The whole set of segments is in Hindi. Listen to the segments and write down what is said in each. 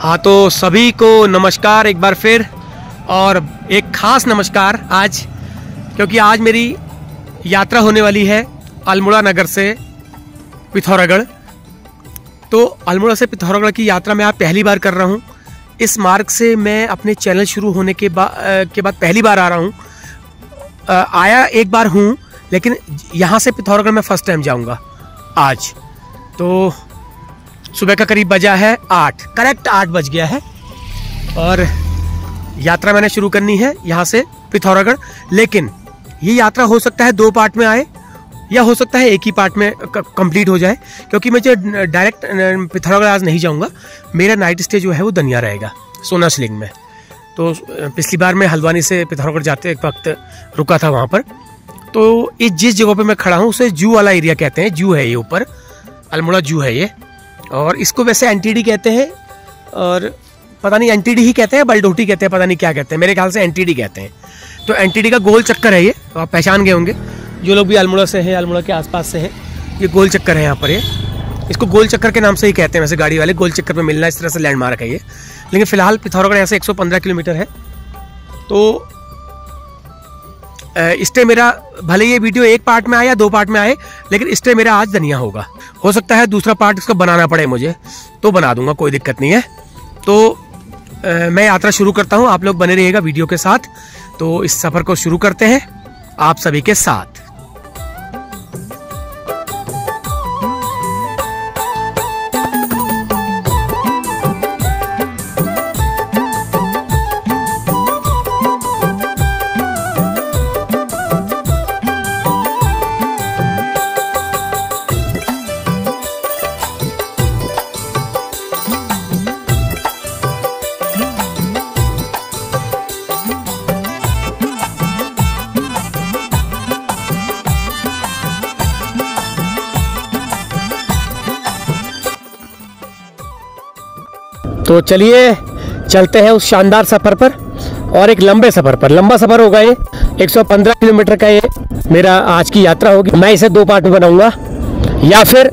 हाँ, तो सभी को नमस्कार एक बार फिर, और एक ख़ास नमस्कार आज, क्योंकि आज मेरी यात्रा होने वाली है अल्मोड़ा नगर से पिथौरागढ़। तो अल्मोड़ा से पिथौरागढ़ की यात्रा मैं आज पहली बार कर रहा हूँ। इस मार्ग से मैं अपने चैनल शुरू होने के बाद पहली बार आ रहा हूँ। आया एक बार हूँ, लेकिन यहाँ से पिथौरागढ़ मैं फर्स्ट टाइम जाऊँगा आज। तो सुबह का करीब बजा है 8, करेक्ट 8 बज गया है, और यात्रा मैंने शुरू करनी है यहाँ से पिथौरागढ़। लेकिन ये यात्रा हो सकता है 2 पार्ट में आए, या हो सकता है एक ही पार्ट में कंप्लीट हो जाए, क्योंकि मैं जो डायरेक्ट पिथौरागढ़ आज नहीं जाऊँगा। मेरा नाइट स्टे जो है वो दनिया रहेगा, सोनासलिंग में। तो पिछली बार मैं हल्द्वानी से पिथौरागढ़ जाते एक वक्त रुका था वहाँ पर। तो ये जिस जगह पे मैं खड़ा हूँ उसे जू वाला एरिया कहते हैं। जू है ये, ऊपर अल्मोड़ा जू है ये, और इसको वैसे एनटीडी कहते हैं, और पता नहीं एनटीडी ही कहते हैं, बलडोटी कहते हैं, पता नहीं क्या कहते हैं, मेरे ख्याल से एनटीडी कहते हैं। तो एनटीडी का गोल चक्कर है ये, तो आप पहचान गए होंगे जो लोग भी अल्मोड़ा से हैं, अल्मोड़ा के आसपास से हैं। ये गोल चक्कर है यहाँ पर, ये इसको गोल चक्कर के नाम से ही कहते हैं वैसे गाड़ी वाले। गोल चक्कर पे मिलना, इस तरह से लैंडमार्क है ये। लेकिन फिलहाल पिथौरागढ़ यहाँ से 115 किलोमीटर है। तो स्टे मेरा, भले ये वीडियो एक पार्ट में आए या 2 पार्ट में आए, लेकिन स्टे मेरा आज दनिया होगा। हो सकता है दूसरा पार्ट इसका बनाना पड़े मुझे, तो बना दूंगा, कोई दिक्कत नहीं है। तो मैं यात्रा शुरू करता हूँ, आप लोग बने रहिएगा वीडियो के साथ। तो इस सफ़र को शुरू करते हैं आप सभी के साथ। तो चलिए चलते हैं उस शानदार सफ़र पर, और एक लंबे सफ़र पर। लंबा सफ़र होगा ये, 115 किलोमीटर का ये मेरा आज की यात्रा होगी। मैं इसे 2 पार्ट में बनाऊंगा, या फिर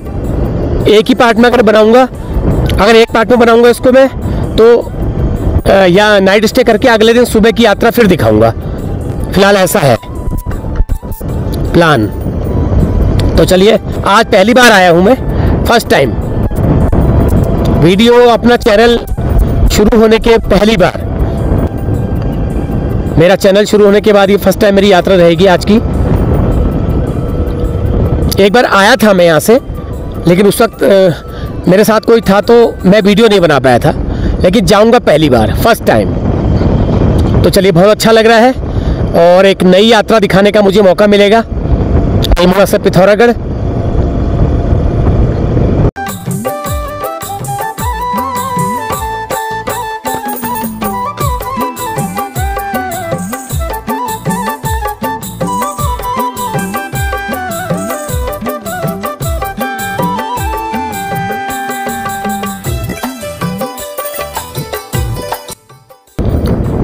एक ही पार्ट में अगर बनाऊंगा। अगर एक पार्ट में बनाऊंगा इसको मैं, तो या नाइट स्टे करके अगले दिन सुबह की यात्रा फिर दिखाऊंगा। फिलहाल ऐसा है प्लान। तो चलिए, आज पहली बार आया हूँ मैं, फर्स्ट टाइम वीडियो अपना चैनल शुरू होने के पहली बार, मेरा चैनल शुरू होने के बाद ये फर्स्ट टाइम मेरी यात्रा रहेगी आज की। एक बार आया था मैं यहाँ से, लेकिन उस वक्त मेरे साथ कोई था तो मैं वीडियो नहीं बना पाया था, लेकिन जाऊँगा पहली बार, फर्स्ट टाइम। तो चलिए, बहुत अच्छा लग रहा है, और एक नई यात्रा दिखाने का मुझे मौका मिलेगा अल्मोड़ा से पिथौरागढ़।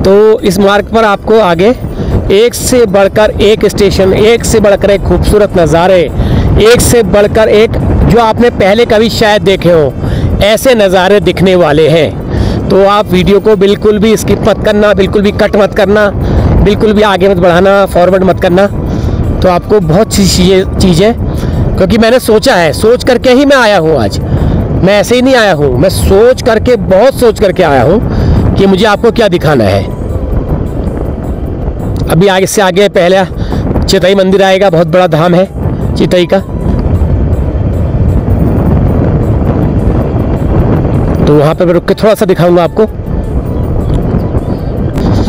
तो तो इस मार्ग पर आपको आगे एक से बढ़कर एक स्टेशन, एक से बढ़कर एक खूबसूरत नज़ारे, एक से बढ़कर एक जो आपने पहले कभी शायद देखे हो ऐसे नज़ारे दिखने वाले हैं। तो आप वीडियो को बिल्कुल भी स्किप मत करना, बिल्कुल भी कट मत करना, बिल्कुल भी आगे मत बढ़ाना, फॉरवर्ड मत करना। तो आपको बहुत सी चीज़ें, क्योंकि मैंने सोचा है, सोच करके ही मैं आया हूँ आज। मैं ऐसे ही नहीं आया हूँ, मैं सोच करके, बहुत सोच करके आया हूँ कि मुझे आपको क्या दिखाना है। अभी आगे से आगे पहला चितई मंदिर आएगा, बहुत बड़ा धाम है चितई का। तो वहाँ पे मैं रुक के थोड़ा सा दिखाऊंगा आपको,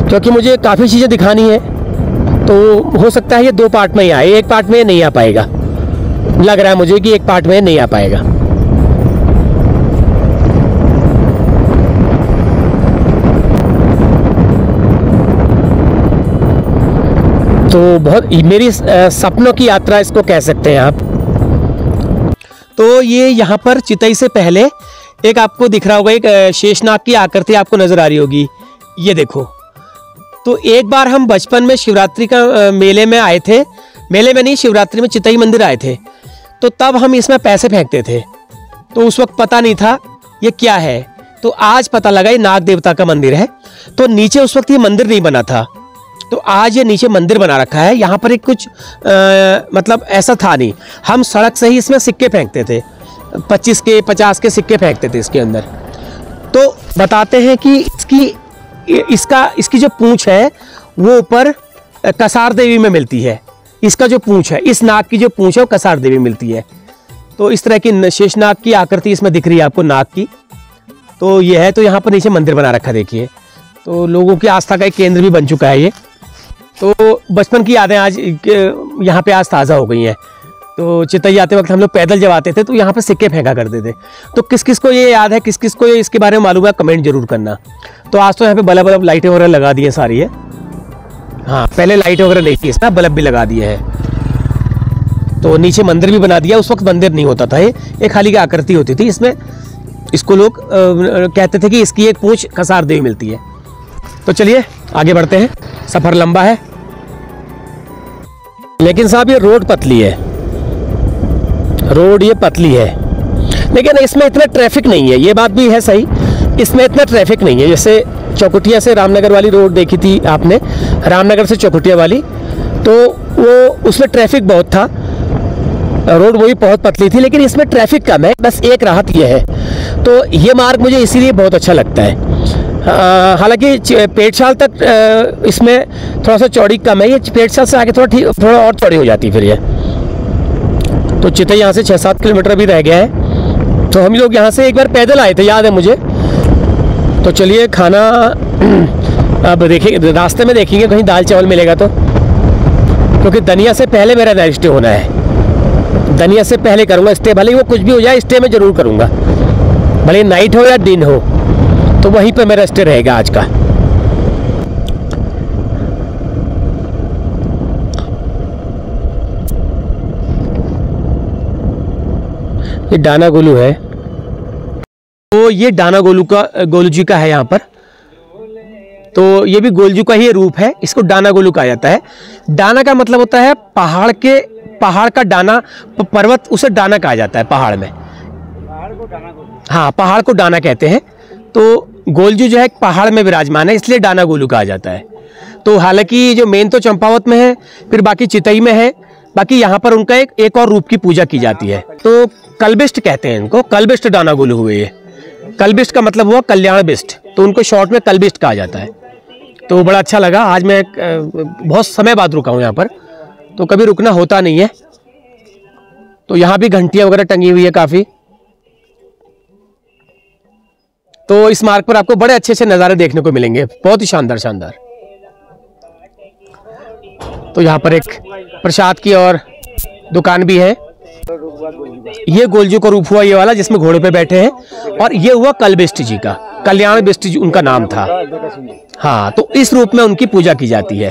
क्योंकि मुझे काफ़ी चीज़ें दिखानी है। तो हो सकता है ये 2 पार्ट में ही आए, एक पार्ट में नहीं आ पाएगा। लग रहा है मुझे कि एक पार्ट में नहीं आ पाएगा। तो बहुत मेरी सपनों की यात्रा इसको कह सकते हैं आप। तो ये यहाँ पर चितई से पहले एक आपको दिख रहा होगा, एक शेषनाग की आकृति आपको नजर आ रही होगी, ये देखो। तो एक बार हम बचपन में शिवरात्रि का मेले में आए थे, मेले में नहीं, शिवरात्रि में चितई मंदिर आए थे। तो तब हम इसमें पैसे फेंकते थे, तो उस वक्त पता नहीं था ये क्या है। तो आज पता लगा ये नाग देवता का मंदिर है। तो नीचे उस वक्त ये मंदिर नहीं बना था, तो आज ये नीचे मंदिर बना रखा है। यहाँ पर एक कुछ मतलब ऐसा था नहीं, हम सड़क से ही इसमें सिक्के फेंकते थे, 25 के 50 के सिक्के फेंकते थे इसके अंदर। तो बताते हैं कि इसकी जो पूंछ है वो ऊपर कसार देवी में मिलती है। इसका जो पूंछ है, इस नाग की जो पूंछ है वो कसार देवी मिलती है। तो इस तरह की शेषनाग की आकृति इसमें दिख रही है आपको, नाग की। तो ये है, तो यहाँ पर नीचे मंदिर बना रखा, देखिए। तो लोगों की आस्था का एक केंद्र भी बन चुका है ये। तो बचपन की यादें आज यहाँ पे आज ताज़ा हो गई हैं। तो चितई जाते वक्त हम लोग पैदल जब आते थे तो यहाँ पे सिक्के फेंका करते थे। तो किस किस को ये याद है, किस किस को ये इसके बारे में मालूम है, कमेंट जरूर करना। तो आज तो यहाँ पे बल्ब बल्ब लाइटें वगैरह लगा दी है सारी है। हाँ, पहले लाइटें वगैरह नहीं थी, इसमें बल्ब भी लगा दिए हैं। तो नीचे मंदिर भी बना दिया। उस वक्त मंदिर नहीं होता था, ये खाली की आकृति होती थी। इसमें इसको लोग कहते थे कि इसकी एक पूंछ कसार देवी मिलती है। तो चलिए आगे बढ़ते हैं, सफ़र लंबा है। लेकिन साहब ये रोड पतली है, रोड ये पतली है, लेकिन इसमें इतना ट्रैफिक नहीं है। ये बात भी है सही, इसमें इतना ट्रैफिक नहीं है। जैसे चौकुटिया से रामनगर वाली रोड देखी थी आपने, रामनगर से चौकुटिया वाली, तो वो उसमें ट्रैफिक बहुत था, रोड वही बहुत पतली थी। लेकिन इसमें ट्रैफिक कम है, बस एक राहत ये है। तो ये मार्ग मुझे इसीलिए बहुत अच्छा लगता है। हालांकि पेटशाल तक इसमें थोड़ा सा चौड़ी कम है, ये पेटशाल से आगे थोड़ा और चौड़ी हो जाती है फिर ये। तो चितई यहाँ से 6-7 किलोमीटर भी रह गया है। तो हम लोग यहाँ से एक बार पैदल आए थे, याद है मुझे। तो चलिए खाना अब देखिए, रास्ते में देखेंगे कहीं दाल चावल मिलेगा तो, क्योंकि दनिया से पहले मेरा नाइट स्टे होना है। दनिया से पहले करूँगा स्टे, भले ही वो कुछ भी हो जाए, स्टे में ज़रूर करूँगा, भले नाइट हो या दिन हो। तो वहीं पे मेरा स्टे रहेगा आज का। ये डाना गोलू है, तो ये डाना गोलू जी का है यहाँ पर। तो ये भी गोलजू का ही रूप है, इसको डाना गोलू कहा जाता है। डाना का मतलब होता है पहाड़ का डाना, पर्वत, उसे डाना कहा जाता है पहाड़ में। हाँ, पहाड़ को डाना कहते हैं। तो गोलजू जो है पहाड़ में विराजमान है, इसलिए डाना गोलू कहा जाता है। तो हालांकि जो मेन तो चंपावत में है, फिर बाकी चितई में है, बाकी यहाँ पर उनका एक और रूप की पूजा की जाती है। तो कलबिष्ट कहते हैं इनको, कलबिष्ट डाना गोलू हुए ये। कलबिष्ट का मतलब हुआ कल्याण बिष्ट, तो उनको शॉर्ट में कलबिष्ट कहा जाता है। तो बड़ा अच्छा लगा, आज मैं बहुत समय बाद रुका हूँ यहाँ पर, तो कभी रुकना होता नहीं है। तो यहाँ भी घंटियाँ वगैरह टंगी हुई है काफ़ी। तो इस मार्ग पर आपको बड़े अच्छे अच्छे नज़ारे देखने को मिलेंगे, बहुत ही शानदार शानदार। तो यहाँ पर एक प्रसाद की और दुकान भी है। ये गोलजू का रूप हुआ ये वाला, जिसमें घोड़े पे बैठे हैं, और ये हुआ कलबिष्ट जी का, कल्याण बिष्ट जी उनका नाम था। हाँ, तो इस रूप में उनकी पूजा की जाती है।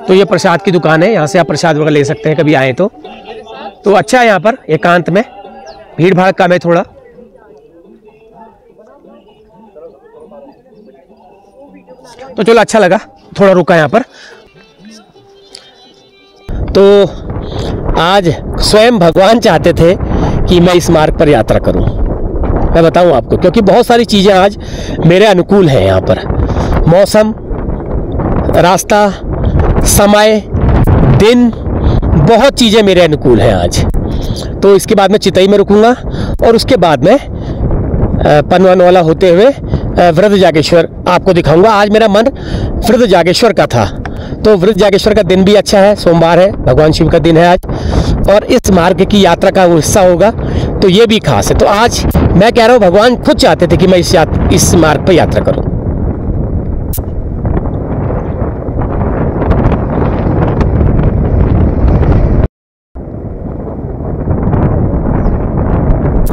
तो ये प्रसाद की दुकान है, यहाँ से आप प्रसाद वगैरह ले सकते हैं कभी आए तो। अच्छा है यहाँ पर, एकांत में, भीड़ भाड़ कम है थोड़ा। तो चलो अच्छा लगा, थोड़ा रुका यहाँ पर। तो आज स्वयं भगवान चाहते थे कि मैं इस मार्ग पर यात्रा करूं। मैं बताऊं आपको, क्योंकि बहुत सारी चीज़ें आज मेरे अनुकूल हैं। यहाँ पर मौसम, रास्ता, समय, दिन, बहुत चीज़ें मेरे अनुकूल हैं आज। तो इसके बाद मैं चितई में रुकूंगा और उसके बाद में पनवनवाला होते हुए वृद्ध जागेश्वर आपको दिखाऊंगा। आज मेरा मन वृद्ध जागेश्वर का था, तो वृद्ध जागेश्वर का दिन भी अच्छा है, सोमवार है, भगवान शिव का दिन है आज, और इस मार्ग की यात्रा का वो हिस्सा होगा, तो ये भी खास है। तो आज मैं कह रहा हूँ भगवान खुद चाहते थे कि मैं इस मार्ग पर यात्रा करूँ।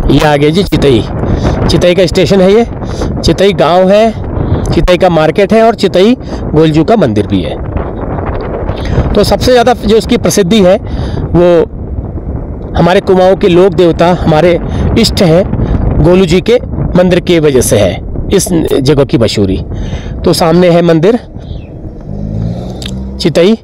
ये आ गया जी चितई। चितई का स्टेशन है, ये चितई गांव है, चितई का मार्केट है और चितई गोलजू का मंदिर भी है। तो सबसे ज़्यादा जो उसकी प्रसिद्धि है वो हमारे कुमाऊं के लोक देवता, हमारे इष्ट हैं गोलू जी के मंदिर की वजह से है इस जगह की मशहूरी। तो सामने है मंदिर चितई।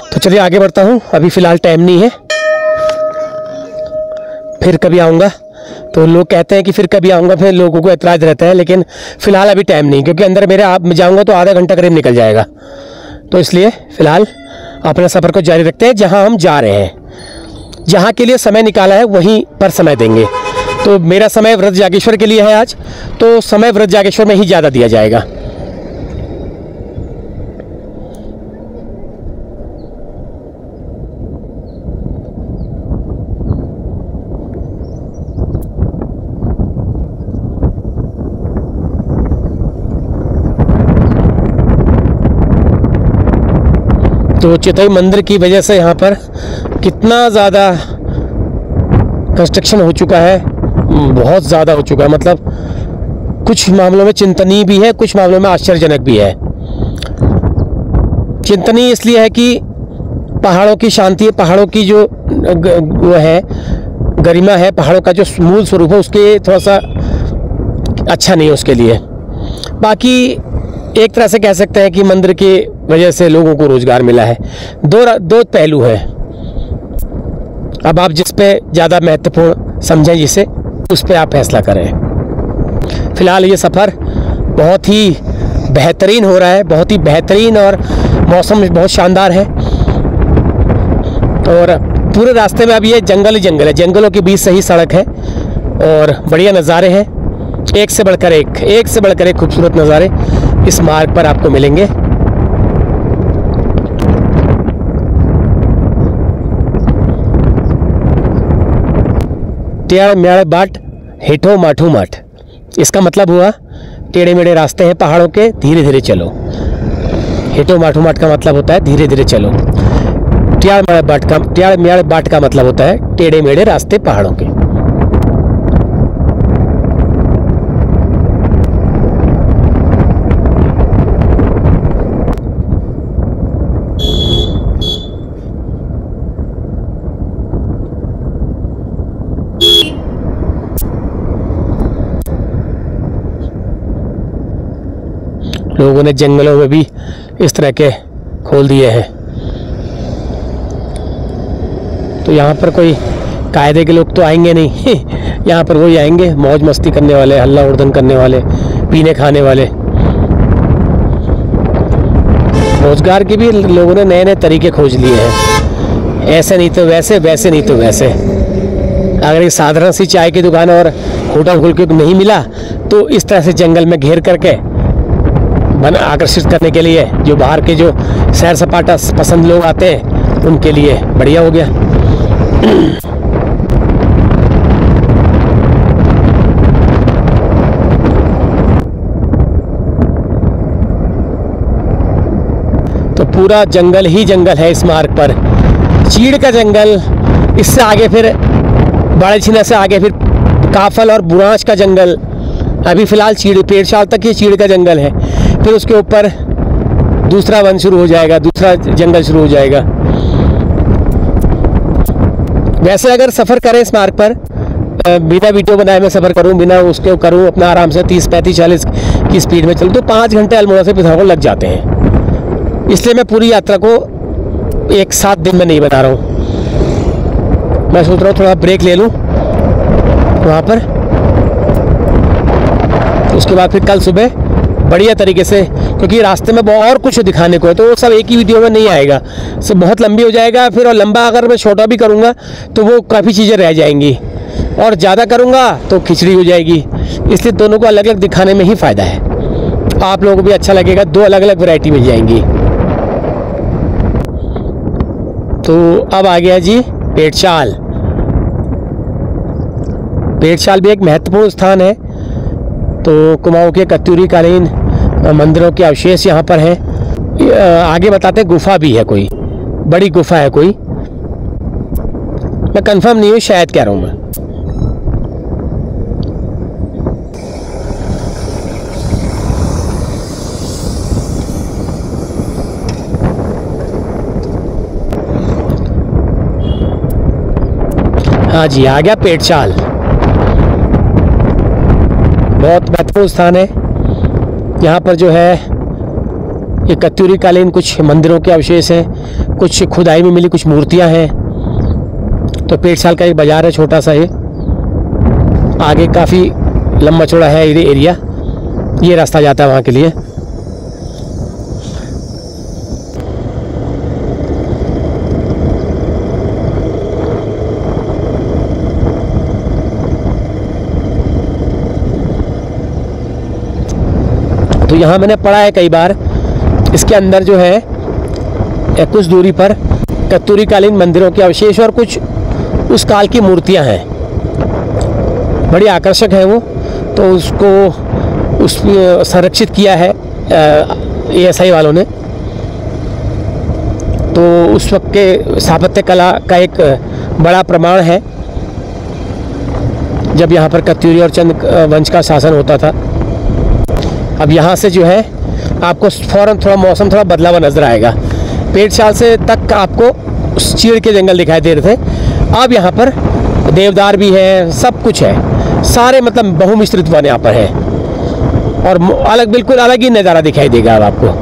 तो चलिए आगे बढ़ता हूँ, अभी फ़िलहाल टाइम नहीं है, फिर कभी आऊँगा। तो लोग कहते हैं कि फिर कभी आऊँगा, फिर लोगों को एतराज़ रहता है, लेकिन फ़िलहाल अभी टाइम नहीं, क्योंकि अंदर मेरे आप जाऊँगा तो आधा घंटा करीब निकल जाएगा। तो इसलिए फ़िलहाल अपने सफ़र को जारी रखते हैं। जहाँ हम जा रहे हैं, जहाँ के लिए समय निकाला है वहीं पर समय देंगे। तो मेरा समय वृद्ध जागेश्वर के लिए है आज, तो समय वृद्ध जागेश्वर में ही ज़्यादा दिया जाएगा। तो चितई मंदिर की वजह से यहाँ पर कितना ज़्यादा कंस्ट्रक्शन हो चुका है, बहुत ज़्यादा हो चुका है। मतलब कुछ मामलों में चिंतनीय भी है, कुछ मामलों में आश्चर्यजनक भी है। चिंतनीय इसलिए है कि पहाड़ों की शांति, पहाड़ों की जो वो है गरिमा है, पहाड़ों का जो मूल स्वरूप है, उसके थोड़ा सा अच्छा नहीं है उसके लिए। बाकी एक तरह से कह सकते हैं कि मंदिर की वजह से लोगों को रोजगार मिला है। दो पहलू है। अब आप जिस पे ज़्यादा महत्वपूर्ण समझें, जिसे उस पे आप फैसला करें। फिलहाल ये सफ़र बहुत ही बेहतरीन हो रहा है, बहुत ही बेहतरीन, और मौसम बहुत शानदार है। और पूरे रास्ते में अब ये जंगल ही जंगल है, जंगलों के बीच से ही सड़क है और बढ़िया नज़ारे हैं। एक से बढ़कर एक खूबसूरत नज़ारे इस मार्ग पर आपको मिलेंगे। टेढ़े मेढ़े बाट हेठो माठू माठ, इसका मतलब हुआ टेढ़े मेढ़े रास्ते हैं पहाड़ों के, धीरे धीरे चलो। हेठो माठू माठ का मतलब होता है धीरे धीरे चलो। टेढ़े मेढ़े बाट का मतलब होता है टेढ़े मेढ़े रास्ते पहाड़ों के। लोगों ने जंगलों में भी इस तरह के खोल दिए हैं। तो यहाँ पर कोई कायदे के लोग तो आएंगे नहीं यहाँ पर वही आएंगे मौज मस्ती करने वाले, हल्ला उर्दन करने वाले, पीने खाने वाले। रोजगार के भी लोगों ने नए नए तरीके खोज लिए हैं, ऐसे नहीं तो वैसे, वैसे नहीं तो वैसे। अगर एक साधारण सी चाय की दुकान और होटल खोल के नहीं मिला तो इस तरह से जंगल में घेर करके आकर्षित करने के लिए जो बाहर के जो सैर सपाटा पसंद लोग आते हैं उनके लिए बढ़िया हो गया। पूरा जंगल ही जंगल है इस मार्ग पर, चीड़ का जंगल। इससे आगे फिर बाड़ेछिना से आगे फिर काफल और बुरांश का जंगल। अभी फ़िलहाल पेड़शाल तक ये चीड़ का जंगल है, फिर उसके ऊपर दूसरा वन शुरू हो जाएगा, दूसरा जंगल शुरू हो जाएगा। वैसे अगर सफ़र करें इस मार्ग पर, बिना वीडियो बनाए मैं सफ़र करूं, बिना उसके करूं, अपना आराम से 30, 35, 40 की स्पीड में चलूं तो 5 घंटे अल्मोड़ा से पिथौरागढ़ लग जाते हैं। इसलिए मैं पूरी यात्रा को एक 7 दिन में नहीं बना रहा हूँ। मैं सोच रहा हूँ थोड़ा ब्रेक ले लूँ वहाँ पर, उसके बाद फिर कल सुबह बढ़िया तरीके से, क्योंकि रास्ते में और कुछ दिखाने को है तो वो सब एक ही वीडियो में नहीं आएगा, सब बहुत लंबी हो जाएगा फिर। और लंबा अगर मैं छोटा भी करूँगा तो वो काफ़ी चीज़ें रह जाएंगी, और ज़्यादा करूँगा तो खिचड़ी हो जाएगी। इसलिए दोनों को अलग अलग दिखाने में ही फ़ायदा है। आप लोगों को भी अच्छा लगेगा, 2 अलग अलग वैरायटी मिल जाएंगी। तो अब आ गया जी पेड़शाल। पेड़शाल भी एक महत्वपूर्ण स्थान है। तो कुमाऊं के कत्यूरी कालीन मंदिरों के अवशेष यहाँ पर हैं। आगे बताते हैं गुफा भी है, कोई बड़ी गुफा है कोई, मैं कंफर्म नहीं हूँ, शायद कह रहा हूँ मैं। हाँ जी, आ गया पेड़शाल। बहुत महत्वपूर्ण स्थान है। यहाँ पर जो है ये कत्यूरी कालीन कुछ मंदिरों के अवशेष हैं, कुछ खुदाई में मिली कुछ मूर्तियाँ हैं। तो पेड़शाल का एक बाज़ार है छोटा सा, ये आगे काफ़ी लंबा चौड़ा है एरिया, ये रास्ता जाता है वहाँ के लिए। तो यहाँ मैंने पढ़ा है कई बार, इसके अंदर जो है कुछ दूरी पर कत्यूरी कालीन मंदिरों के अवशेष और कुछ उस काल की मूर्तियाँ हैं, बड़ी आकर्षक है वो। तो उसको संरक्षित किया है ASI वालों ने। तो उस वक्त के स्थापत्य कला का एक बड़ा प्रमाण है, जब यहाँ पर कत्यूरी और चंद वंश का शासन होता था। अब यहाँ से जो है आपको फ़ौरन थोड़ा मौसम थोड़ा बदला हुआ नज़र आएगा। पेड़शाल से तक आपको उस चीड़ के जंगल दिखाई दे रहे थे, अब यहाँ पर देवदार भी है, सब कुछ है, सारे मतलब बहुमिश्रित वन यहाँ पर है, और अलग बिल्कुल अलग ही नज़ारा दिखाई देगा अब आपको।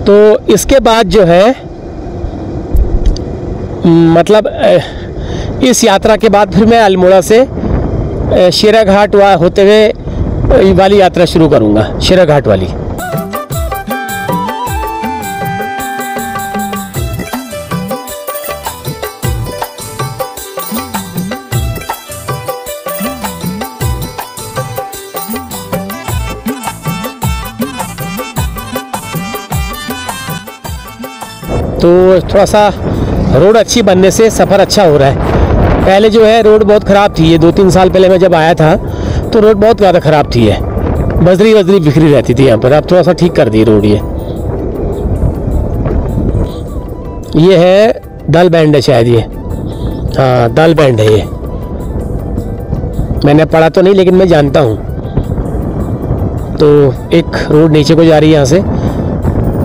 तो इसके बाद जो है मतलब इस यात्रा के बाद फिर मैं अल्मोड़ा से शेरा घाट होते हुए वाली यात्रा शुरू करूँगा, शेरा घाट वाली। तो थोड़ा सा रोड अच्छी बनने से सफ़र अच्छा हो रहा है। पहले जो है रोड बहुत ख़राब थी, ये 2-3 साल पहले मैं जब आया था तो रोड बहुत ज़्यादा ख़राब थी, है बजरी वजरी बिखरी रहती थी यहाँ पर। अब थोड़ा सा ठीक कर दी रोड। ये है दल बैंड है शायद, ये हाँ दल बैंड है ये, मैंने पढ़ा तो नहीं लेकिन मैं जानता हूँ। तो एक रोड नीचे को जा रही है यहाँ से,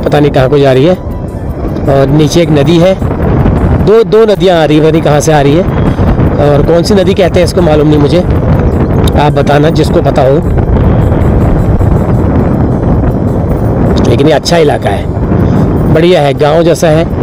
पता नहीं कहाँ को जा रही है, और नीचे एक नदी है, दो नदियाँ आ रही है, पता नहीं कहाँ से आ रही है, और कौन सी नदी कहते हैं इसको मालूम नहीं मुझे, आप बताना जिसको पता हो। लेकिन ये अच्छा इलाका है, बढ़िया है, गांव जैसा है।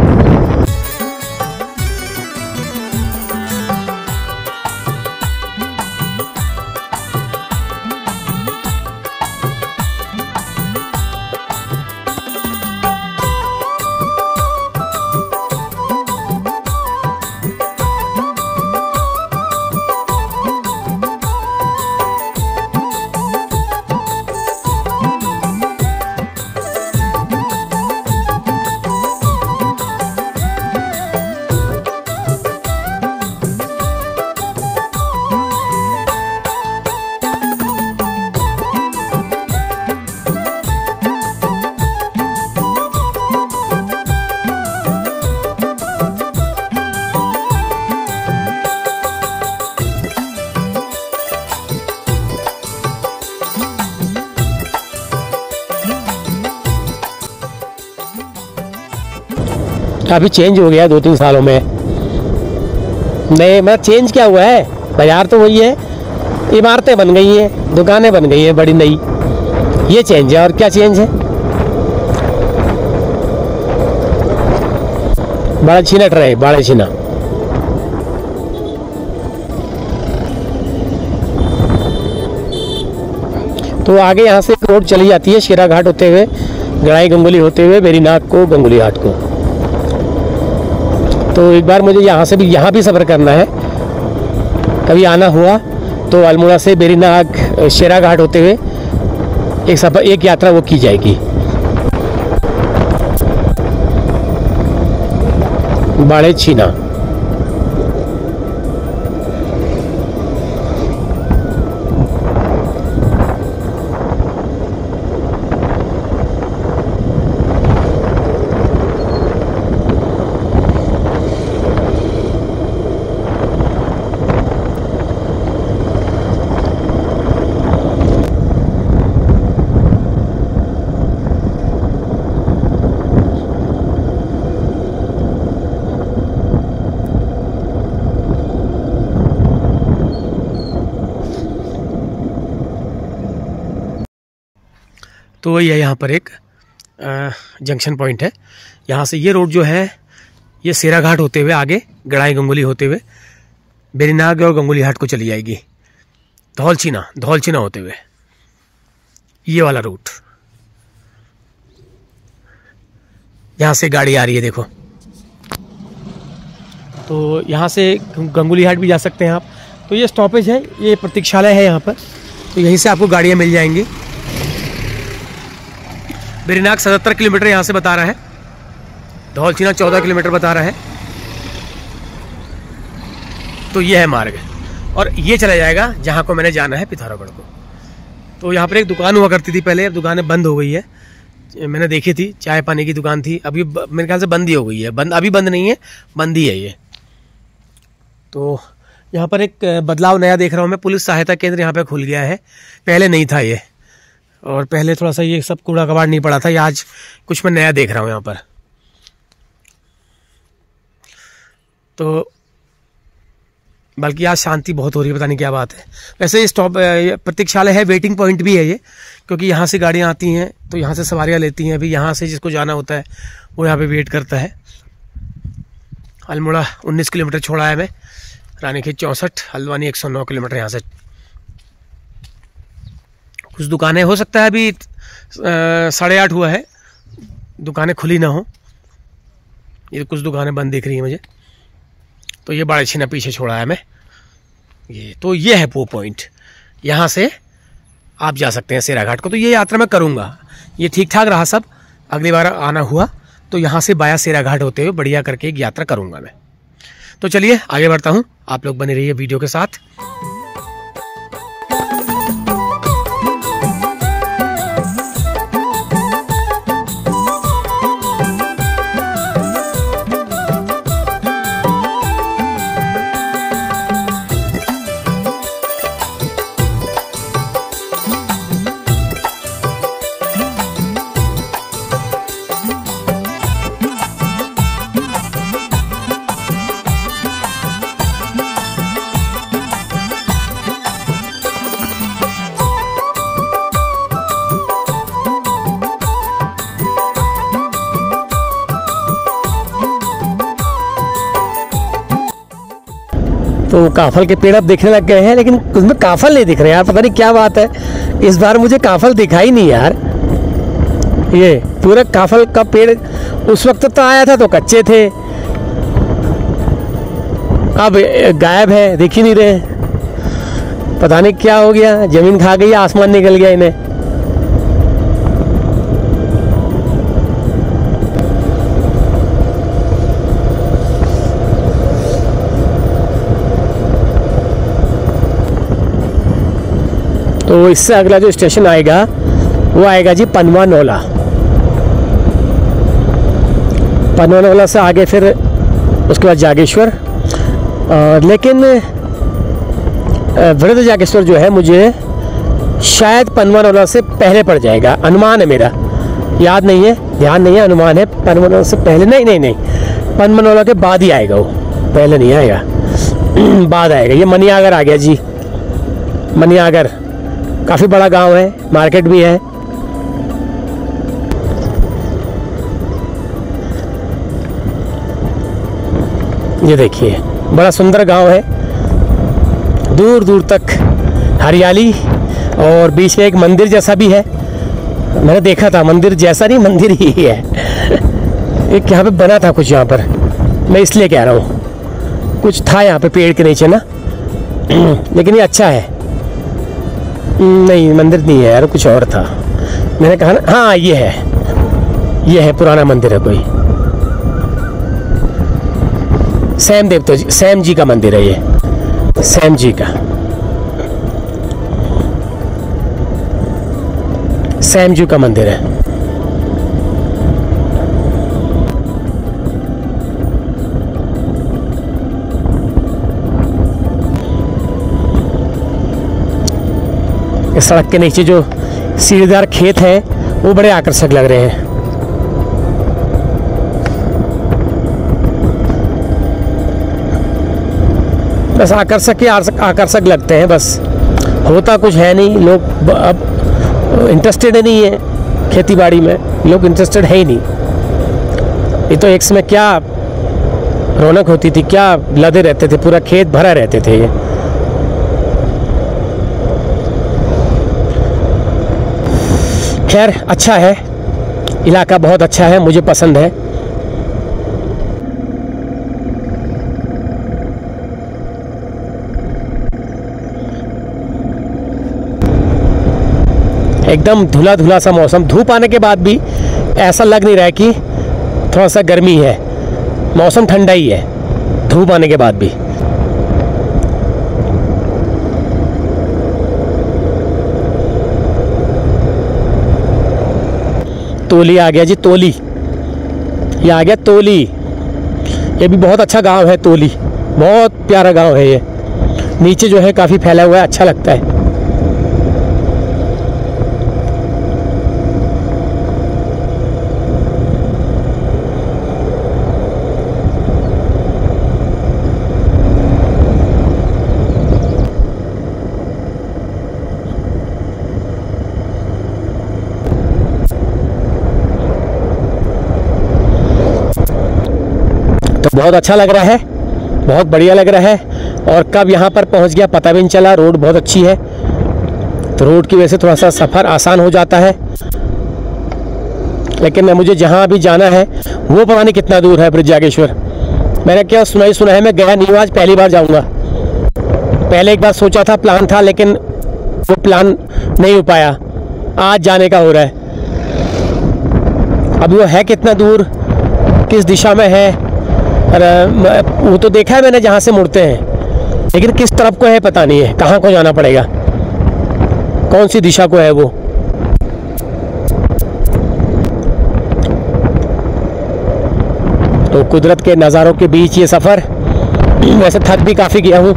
काफ़ी चेंज हो गया 2-3 सालों में। नहीं मतलब चेंज क्या हुआ है, बाजार तो वही है, इमारतें बन गई हैं, दुकानें बन गई हैं बड़ी नई, ये चेंज है और क्या चेंज है। बड़ा छीना ट्रे, बड़ा छीना। तो आगे यहाँ से रोड चली जाती है शेरा घाट होते हुए, गड़ाई गंगोली होते हुए वेरीनाग को, गंगोली घाट को। तो एक बार मुझे यहाँ भी सफ़र करना है, कभी आना हुआ तो अल्मोड़ा से वेरीनाग शेरा घाट होते हुए एक यात्रा वो की जाएगी। बाड़े छीना। तो ये यहाँ पर एक जंक्शन पॉइंट है। यहाँ से ये रोड जो है ये शेरा घाट होते हुए आगे गड़ाई गंगोली होते हुए वेरीनाग और गंगोली घाट को चली जाएगी, धौलछीना होते हुए, ये वाला रूट। यहाँ से गाड़ी आ रही है देखो। तो यहाँ से गंगोली घाट भी जा सकते हैं आप। तो ये स्टॉपेज है, ये प्रतीक्षालय है यहाँ पर, तो यहीं से आपको गाड़ियाँ मिल जाएंगी। वेरीनाग 77 किलोमीटर यहाँ से बता रहा है, धौलछीना 14 किलोमीटर बता रहा है। तो ये है मार्ग, और ये चला जाएगा जहाँ को मैंने जाना है, पिथौरागढ़ को। तो यहाँ पर एक दुकान हुआ करती थी पहले, अब दुकानें बंद हो गई है। मैंने देखी थी, चाय पानी की दुकान थी, अभी मेरे ख्याल से बंद ही हो गई है। अभी बंद नहीं है, बंद ही है ये। तो यहाँ पर एक बदलाव नया देख रहा हूँ मैं, पुलिस सहायता केंद्र यहाँ पे खुल गया है, पहले नहीं था ये। और पहले थोड़ा सा ये सब कूड़ा कबाड़ नहीं पड़ा था, ये आज कुछ मैं नया देख रहा हूँ यहाँ पर। तो बल्कि आज शांति बहुत हो रही है, पता नहीं क्या बात है। वैसे ये स्टॉप प्रतीक्षालय है, वेटिंग पॉइंट भी है ये, क्योंकि यहाँ से गाड़ियाँ आती हैं तो यहाँ से सवारियाँ लेती हैं। अभी यहाँ से जिसको जाना होता है वो यहाँ पे वेट करता है। अल्मोड़ा 19 किलोमीटर छोड़ा है मैं, रानीखेत 64, हल्द्वानी 109 किलोमीटर यहाँ से। कुछ दुकानें हो सकता है अभी 8:30 हुआ है, दुकानें खुली ना हो, ये कुछ दुकानें बंद दिख रही हैं मुझे। तो ये बाड़े छीना पीछे छोड़ा है मैं ये। तो ये है वो पॉइंट, यहाँ से आप जा सकते हैं शेरा घाट को। तो ये यात्रा मैं करूँगा, ये ठीक ठाक रहा सब। अगली बार आना हुआ तो यहाँ से बाया शेरा घाट होते हुए बढ़िया करके एक यात्रा करूँगा मैं। तो चलिए आगे बढ़ता हूँ, आप लोग बने रहिए वीडियो के साथ। तो काफल के पेड़ अब देखने लग गए हैं, लेकिन उसमें काफल नहीं दिख रहे यार, पता नहीं क्या बात है। इस बार मुझे काफल दिखाई नहीं यार। ये पूरा काफल का पेड़ उस वक्त तो आया था तो कच्चे थे, अब गायब है, दिख ही नहीं रहे। पता नहीं क्या हो गया, जमीन खा गई, आसमान निकल गया इन्हें। तो इससे अगला जो स्टेशन आएगा वो आएगा जी पनवानौला। पनवानौला से आगे फिर उसके बाद जागेश्वर। लेकिन वृद्ध जागेश्वर जो है मुझे शायद पनवानौला से पहले पड़ जाएगा, अनुमान है मेरा, याद नहीं है, ध्यान नहीं है, अनुमान है। पनवानौला से पहले नहीं, पनमनौला के बाद ही आएगा वो, पहले नहीं आएगा। बाद आएगा। ये मनियागर आ गया जी। मनियागर काफ़ी बड़ा गांव है, मार्केट भी है। ये देखिए बड़ा सुंदर गांव है, दूर दूर तक हरियाली, और बीच में एक मंदिर जैसा भी है। मैंने देखा था, मंदिर जैसा नहीं, मंदिर ही है। एक यहाँ पे बना था कुछ, यहाँ पर मैं इसलिए कह रहा हूँ कुछ था यहाँ पे पेड़ के नीचे ना। लेकिन ये अच्छा है। नहीं, मंदिर नहीं है यार, कुछ और था। मैंने कहा ना, हाँ ये है पुराना मंदिर है कोई। सैम जी का मंदिर है ये, सैम जी का, सैम जी का मंदिर है। इस सड़क के नीचे जो सीढ़ीदार खेत हैं वो बड़े आकर्षक लग रहे हैं। बस आकर्षक लगते हैं, बस होता कुछ है नहीं। लोग अब इंटरेस्टेड नहीं है खेती बाड़ी में, लोग इंटरेस्टेड है ही नहीं। ये तो एक समय क्या रौनक होती थी, क्या लदे रहते थे, पूरा खेत भरा रहते थे। ये खैर अच्छा है, इलाका बहुत अच्छा है, मुझे पसंद है। एकदम धुला धुला सा मौसम। धूप आने के बाद भी ऐसा लग नहीं रहा है कि थोड़ा सा गर्मी है, मौसम ठंडा ही है धूप आने के बाद भी। तोली आ गया जी, तोली, ये आ गया तोली। ये भी बहुत अच्छा गांव है तोली, बहुत प्यारा गांव है ये। नीचे जो है काफ़ी फैला हुआ है, अच्छा लगता है। तो बहुत अच्छा लग रहा है, बहुत बढ़िया लग रहा है। और कब यहाँ पर पहुँच गया पता भी नहीं चला। रोड बहुत अच्छी है, तो रोड की वजह से थोड़ा सा सफ़र आसान हो जाता है। लेकिन मुझे जहाँ अभी जाना है वो पता नहीं कितना दूर है, ब्रिज जागेश्वर। मैंने क्या सुना है, मैं गया नहीं हूँ, आज पहली बार जाऊँगा। पहले एक बार सोचा था, प्लान था, लेकिन वो प्लान नहीं हो पाया। आज जाने का हो रहा है। अभी वो है कितना दूर, किस दिशा में है, वो तो देखा है मैंने जहाँ से मुड़ते हैं, लेकिन किस तरफ को है पता नहीं है, कहाँ को जाना पड़ेगा, कौन सी दिशा को है वो। तो कुदरत के नज़ारों के बीच ये सफ़र। वैसे थक भी काफ़ी गया हूँ,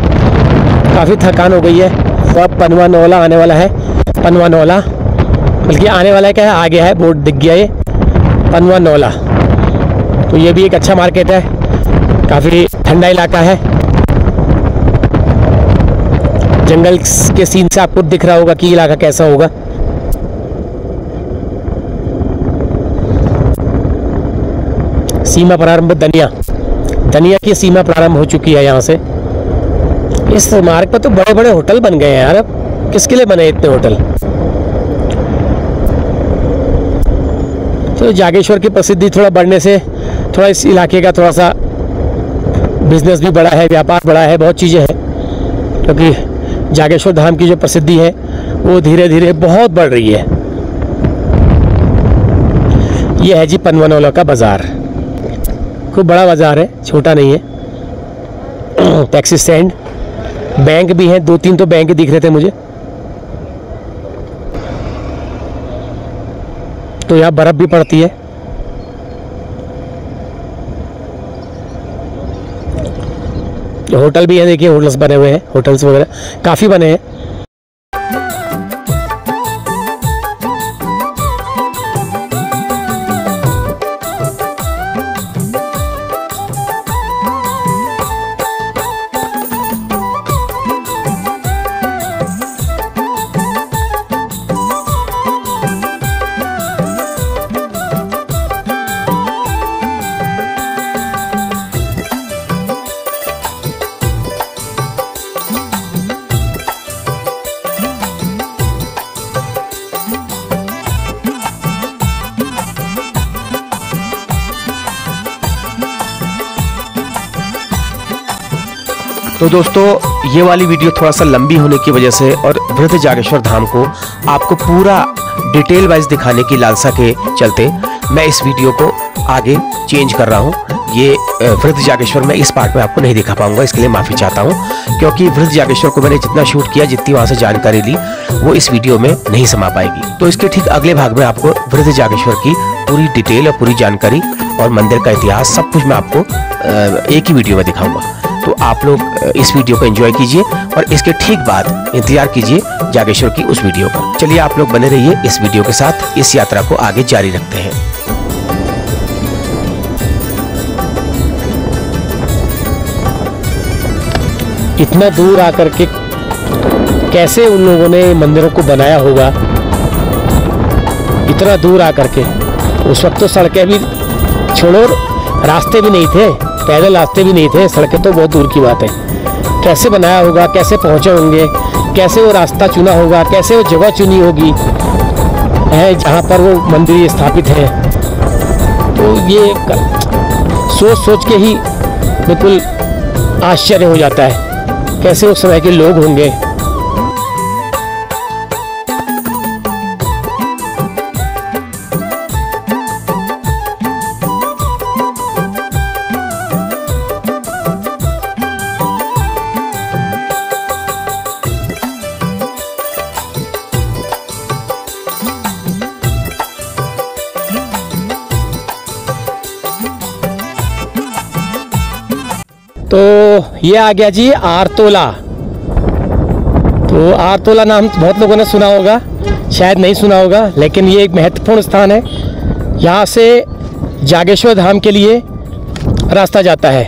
काफ़ी थकान हो गई है। तो अब पनवानौला आने वाला है, पनवानौला बल्कि आने वाला है क्या है, आ गया है, बोर्ड दिख गया ये पनवानौला। तो ये भी एक अच्छा मार्केट है, काफ़ी ठंडा इलाका है। जंगल के सीन से आपको दिख रहा होगा कि इलाका कैसा होगा। सीमा प्रारंभ धनिया की सीमा प्रारंभ हो चुकी है यहाँ से। इस मार्ग पर तो बड़े बड़े होटल बन गए हैं यार। अब किसके लिए बने इतने होटल। तो जागेश्वर की प्रसिद्धि थोड़ा बढ़ने से थोड़ा इस इलाके का थोड़ा सा बिजनेस भी बड़ा है, व्यापार बड़ा है, बहुत चीज़ें हैं। क्योंकि जागेश्वर धाम की जो प्रसिद्धि है वो धीरे धीरे बहुत बढ़ रही है। ये है जी पनवानौला का बाज़ार, खूब बड़ा बाज़ार है, छोटा नहीं है। टैक्सी स्टैंड, बैंक भी हैं, 2-3 तो बैंक दिख रहे थे मुझे। तो यहाँ बर्फ़ भी पड़ती है। होटल भी है, देखिए होटल्स बने हुए हैं, होटल्स वगैरह काफ़ी बने हैं। तो दोस्तों ये वाली वीडियो थोड़ा सा लंबी होने की वजह से और वृद्ध जागेश्वर धाम को आपको पूरा डिटेल वाइज दिखाने की लालसा के चलते मैं इस वीडियो को आगे चेंज कर रहा हूँ। ये वृद्ध जागेश्वर में इस पार्ट में आपको नहीं दिखा पाऊंगा, इसके लिए माफ़ी चाहता हूँ, क्योंकि वृद्ध जागेश्वर को मैंने जितना शूट किया, जितनी वहाँ से जानकारी ली, वो इस वीडियो में नहीं समा पाएगी। तो इसके ठीक अगले भाग में आपको वृद्ध जागेश्वर की पूरी डिटेल और पूरी जानकारी और मंदिर का इतिहास सब कुछ मैं आपको एक ही वीडियो में दिखाऊंगा। तो आप लोग इस वीडियो को एंजॉय कीजिए और इसके ठीक बाद इंतजार कीजिए जागेश्वर की उस वीडियो का। चलिए आप लोग बने रहिए इस वीडियो के साथ, इस यात्रा को आगे जारी रखते हैं। इतना दूर आकर के कैसे उन लोगों ने मंदिरों को बनाया होगा, इतना दूर आकर के। उस वक्त तो सड़कें भी छोड़ो, रास्ते भी नहीं थे, पैदल रास्ते भी नहीं थे, सड़कें तो बहुत दूर की बात है। कैसे बनाया होगा, कैसे पहुंचे होंगे, कैसे वो रास्ता चुना होगा, कैसे वो जगह चुनी होगी है जहाँ पर वो मंदिर स्थापित है। तो ये सोच सोच के ही बिल्कुल आश्चर्य हो जाता है, कैसे उस समय के लोग होंगे। तो ये आ गया जी आरतोला। तो आरतोला नाम बहुत लोगों ने सुना होगा, शायद नहीं सुना होगा, लेकिन ये एक महत्वपूर्ण स्थान है। यहाँ से जागेश्वर धाम के लिए रास्ता जाता है।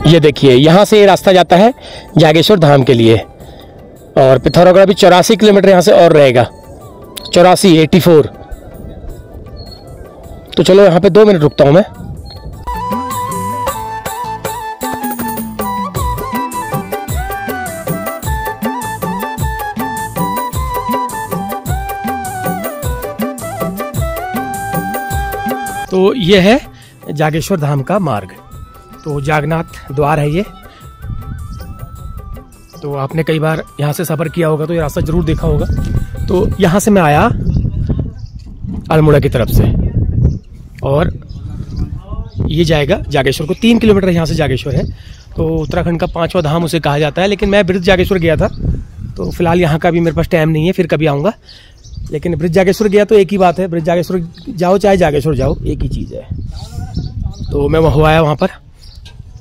ये देखिए, यहाँ से ये रास्ता जाता है जागेश्वर धाम के लिए। और पिथौरागढ़ भी 84 किलोमीटर यहाँ से और रहेगा, 84। तो चलो यहाँ पे 2 मिनट रुकता हूँ मैं। तो ये है जागेश्वर धाम का मार्ग। तो जागनाथ द्वार है ये। तो आपने कई बार यहाँ से सफ़र किया होगा तो ये रास्ता जरूर देखा होगा। तो यहाँ से मैं आया अल्मोड़ा की तरफ से और ये जाएगा जागेश्वर को। 3 किलोमीटर यहाँ से जागेश्वर है। तो उत्तराखंड का 5वां धाम उसे कहा जाता है। लेकिन मैं वृद्ध जागेश्वर गया था, तो फिलहाल यहाँ का भी मेरे पास टाइम नहीं है, फिर कभी आऊँगा। लेकिन वृद्ध जागेश्वर गया तो एक ही बात है, वृद्ध जागेश्वर जाओ चाहे जागेश्वर जाओ, एक ही चीज़ है। तो मैं वहाँ आया वहाँ पर।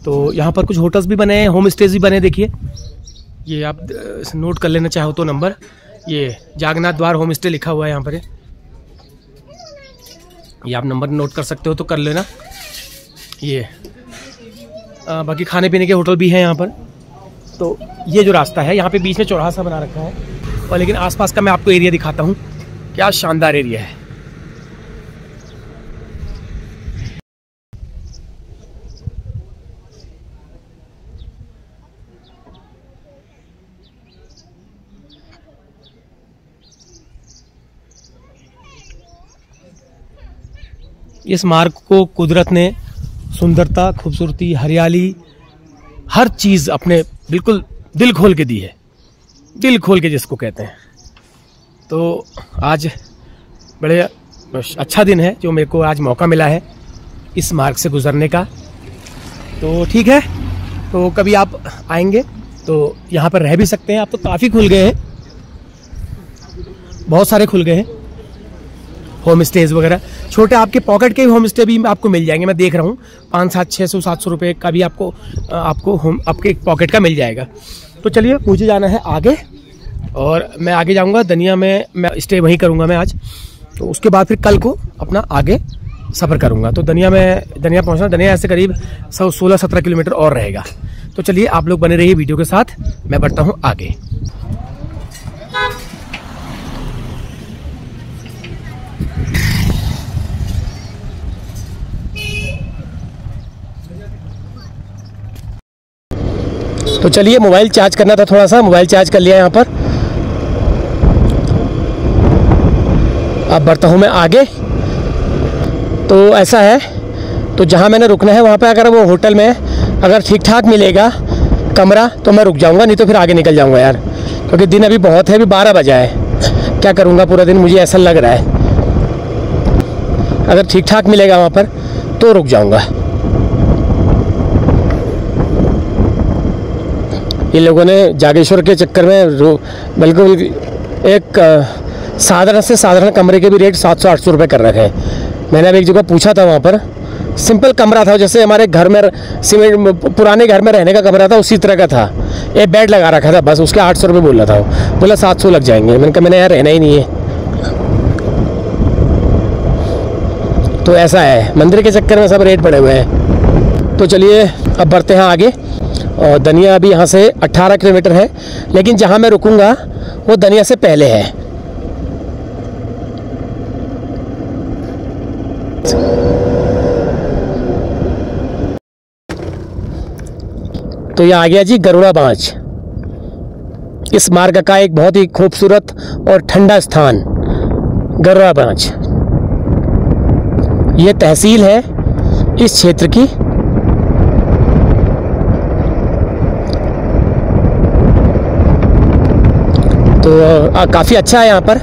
तो यहाँ पर कुछ होटल्स भी बने हैं, होम स्टेज भी बने। देखिए ये आप नोट कर लेना चाहो तो नंबर, ये जागनाथ द्वार होम स्टे लिखा हुआ है यहाँ पर। ये आप नंबर नोट कर सकते हो तो कर लेना। ये बाकी खाने पीने के होटल भी हैं यहाँ पर। तो ये जो रास्ता है, यहाँ पे बीच में चौराहा सा बना रखा है। और लेकिन आसपास का मैं आपको एरिया दिखाता हूँ, क्या शानदार एरिया है। इस मार्ग को कुदरत ने सुंदरता, खूबसूरती, हरियाली, हर चीज़ अपने बिल्कुल दिल खोल के दी है, दिल खोल के जिसको कहते हैं। तो आज बड़े अच्छा दिन है जो मेरे को आज मौका मिला है इस मार्ग से गुजरने का। तो ठीक है, तो कभी आप आएंगे तो यहाँ पर रह भी सकते हैं। आप तो काफ़ी खुल गए हैं, बहुत सारे खुल गए हैं होम स्टेज वगैरह। छोटे आपके पॉकेट के होम स्टे भी आपको मिल जाएंगे। मैं देख रहा हूँ 500, 600, 700 रुपये का भी आपको होम आपके पॉकेट का मिल जाएगा। तो चलिए, मुझे जाना है आगे और मैं आगे जाऊँगा दनिया में। मैं स्टे वहीं करूँगा मैं आज। तो उसके बाद फिर कल को अपना आगे सफ़र करूँगा। तो दनिया पहुँचना, दनिया ऐसे करीब 16-17 किलोमीटर और रहेगा। तो चलिए आप लोग बने रहिए वीडियो के साथ, मैं बढ़ता हूँ आगे। तो चलिए, मोबाइल चार्ज करना था, थोड़ा सा मोबाइल चार्ज कर लिया यहाँ पर। अब बढ़ता हूँ मैं आगे। तो ऐसा है, तो जहाँ मैंने रुकना है वहाँ पे अगर वो होटल में अगर ठीक ठाक मिलेगा कमरा तो मैं रुक जाऊंगा, नहीं तो फिर आगे निकल जाऊंगा यार, क्योंकि दिन अभी बहुत है, अभी 12 बजा है। क्या करूंगा पूरा दिन, मुझे ऐसा लग रहा है। अगर ठीक ठाक मिलेगा वहाँ पर तो रुक जाऊंगा। इन लोगों ने जागेश्वर के चक्कर में बिल्कुल एक साधारण से साधारण कमरे के भी रेट 700-800 रुपये कर रखे हैं। मैंने अभी एक जगह पूछा था, वहाँ पर सिंपल कमरा था, जैसे हमारे घर में सीमेंट पुराने घर में रहने का कमरा था उसी तरह का था। एक बेड लगा रखा था बस, उसके 800 रुपये बोल रहा था वो, बोला 700 लग जाएंगे। मैंने कहा मैंने यार रहना ही नहीं है। तो ऐसा है, मंदिर के चक्कर में सब रेट पड़े हुए हैं। तो चलिए अब बढ़ते हैं आगे। और दनिया अभी यहाँ से 18 किलोमीटर है, लेकिन जहाँ मैं रुकूँगा वो दनिया से पहले है। तो ये आ गया जी गरुड़ा बांच, इस मार्ग का एक बहुत ही खूबसूरत और ठंडा स्थान गरुड़ा बांच। ये तहसील है इस क्षेत्र की। तो काफ़ी अच्छा है यहाँ पर,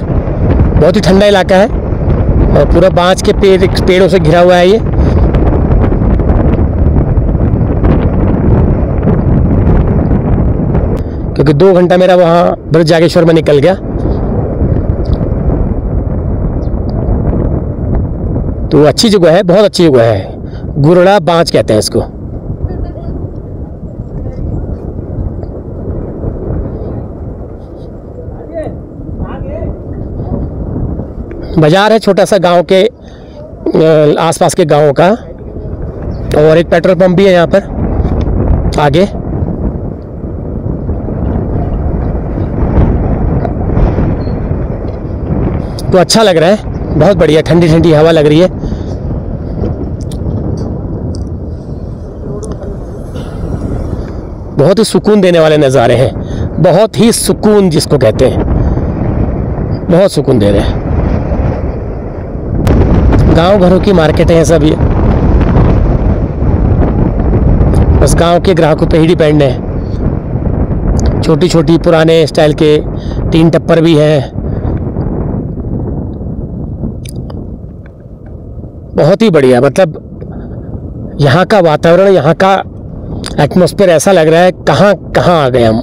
बहुत ही ठंडा इलाका है और पूरा बांस के पेड़ों से घिरा हुआ है ये। क्योंकि 2 घंटा मेरा वहाँ ब्रज जागेश्वर में निकल गया। तो अच्छी जगह है, बहुत अच्छी जगह है, गुरुड़ा बांच कहते हैं इसको। बाजार है छोटा सा गांव के आसपास के गांवों का, और एक पेट्रोल पंप भी है यहाँ पर आगे। तो अच्छा लग रहा है, बहुत बढ़िया, ठंडी ठंडी हवा लग रही है। बहुत ही सुकून देने वाले नज़ारे हैं, बहुत ही सुकून जिसको कहते हैं, बहुत सुकून दे रहे हैं। गांव घरों की मार्केट है सब ये, बस गांव के ग्राहकों पे ही डिपेंड है। छोटी छोटी पुराने स्टाइल के 3 टप्पर भी हैं, बहुत ही बढ़िया। मतलब यहाँ का वातावरण, यहाँ का एटमॉस्फेयर ऐसा लग रहा है कहाँ कहाँ आ गए हम।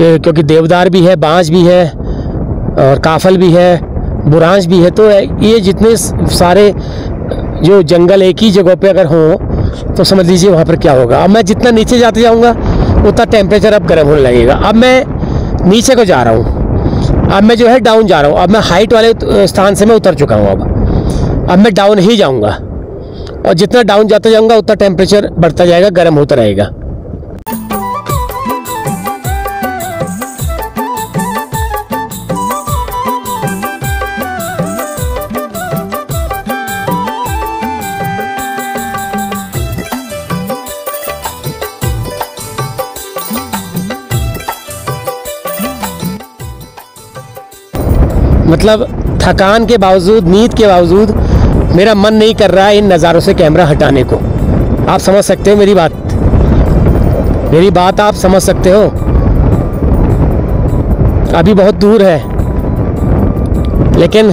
ये क्योंकि देवदार भी है, बांज भी है और काफल भी है, बुरांश भी है। तो ये जितने सारे जो जंगल एक ही जगह पे अगर हो तो समझ लीजिए वहाँ पर क्या होगा। अब मैं जितना नीचे जाते जाऊँगा उतना टेम्परेचर अब गर्म होने लगेगा। अब मैं नीचे को जा रहा हूँ, अब मैं जो है डाउन जा रहा हूँ। अब मैं हाइट वाले स्थान से मैं उतर चुका हूँ, अब मैं डाउन ही जाऊँगा, और जितना डाउन जाता जाऊँगा उतना टेम्परेचर बढ़ता जाएगा, गर्म होता रहेगा। मतलब थकान के बावजूद, नींद के बावजूद मेरा मन नहीं कर रहा है इन नज़ारों से कैमरा हटाने को। आप समझ सकते हो मेरी बात आप समझ सकते हो। अभी बहुत दूर है, लेकिन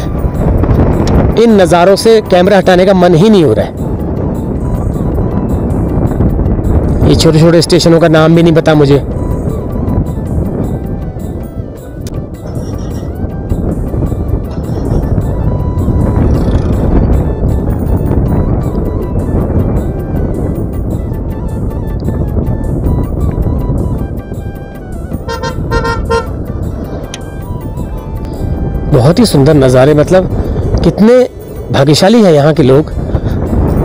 इन नज़ारों से कैमरा हटाने का मन ही नहीं हो रहा है। ये छोटे छोटे स्टेशनों का नाम भी नहीं पता मुझे। बहुत ही सुंदर नज़ारे, मतलब कितने भाग्यशाली हैं यहाँ के लोग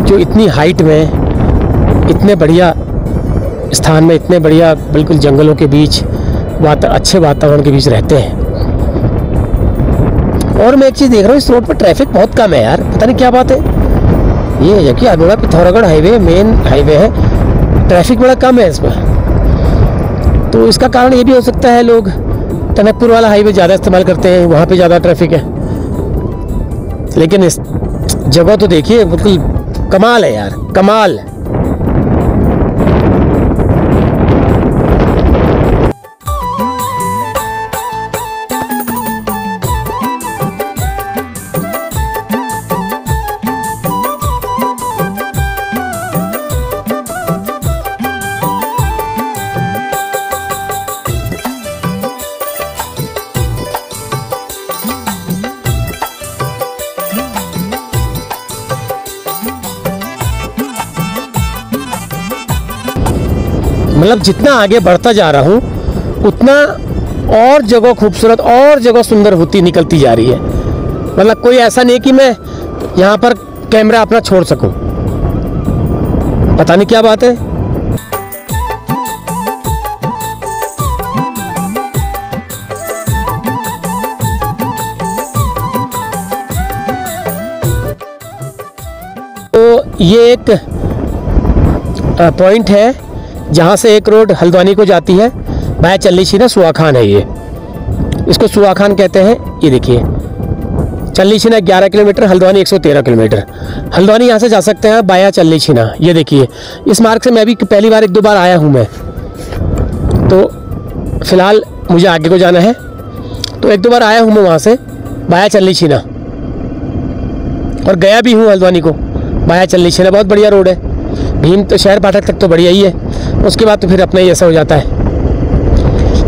जो इतनी हाइट में, इतने बढ़िया स्थान में, इतने बढ़िया बिल्कुल जंगलों के बीच, अच्छे वातावरण के बीच रहते हैं। और मैं एक चीज़ देख रहा हूँ, इस रोड पर ट्रैफिक बहुत कम है यार, पता नहीं क्या बात है। ये है कि Aguada Pithoragarh highway main highway है, ट्रैफिक बड़ा कम है इसमें। तो इसका कारण ये भी हो सकता है लोग टनकपुर वाला हाईवे ज़्यादा इस्तेमाल करते हैं, वहाँ पे ज़्यादा ट्रैफिक है। लेकिन इस जगह तो देखिए, बिल्कुल कमाल है यार, कमाल। मतलब जितना आगे बढ़ता जा रहा हूँ उतना और जगह खूबसूरत और जगह सुंदर होती निकलती जा रही है। मतलब कोई ऐसा नहीं कि मैं यहाँ पर कैमरा अपना छोड़ सकूं। पता नहीं क्या बात है। तो ये एक पॉइंट है जहाँ से एक रोड हल्द्वानी को जाती है, बाय चल्ली छीना सुआखान है। ये इसको सुआखान कहते हैं। ये देखिए चल्ली छीना 11 किलोमीटर, हल्द्वानी 113 किलोमीटर। हल्द्वानी यहाँ से जा सकते हैं बाया चल्ली छीना। ये देखिए इस मार्ग से मैं भी पहली बार 1-2 बार आया हूँ मैं। तो फिलहाल मुझे आगे को जाना है, तो 1-2 बार आया हूँ मैं वहाँ से बाया चल्ली छीना, और गया भी हूँ हल्द्वानी को बाया चल्ली छीना। बहुत बढ़िया रोड है। भीम तो शहर पाठक तक तो बढ़िया ही है, उसके बाद तो फिर अपना ही ऐसा हो जाता है,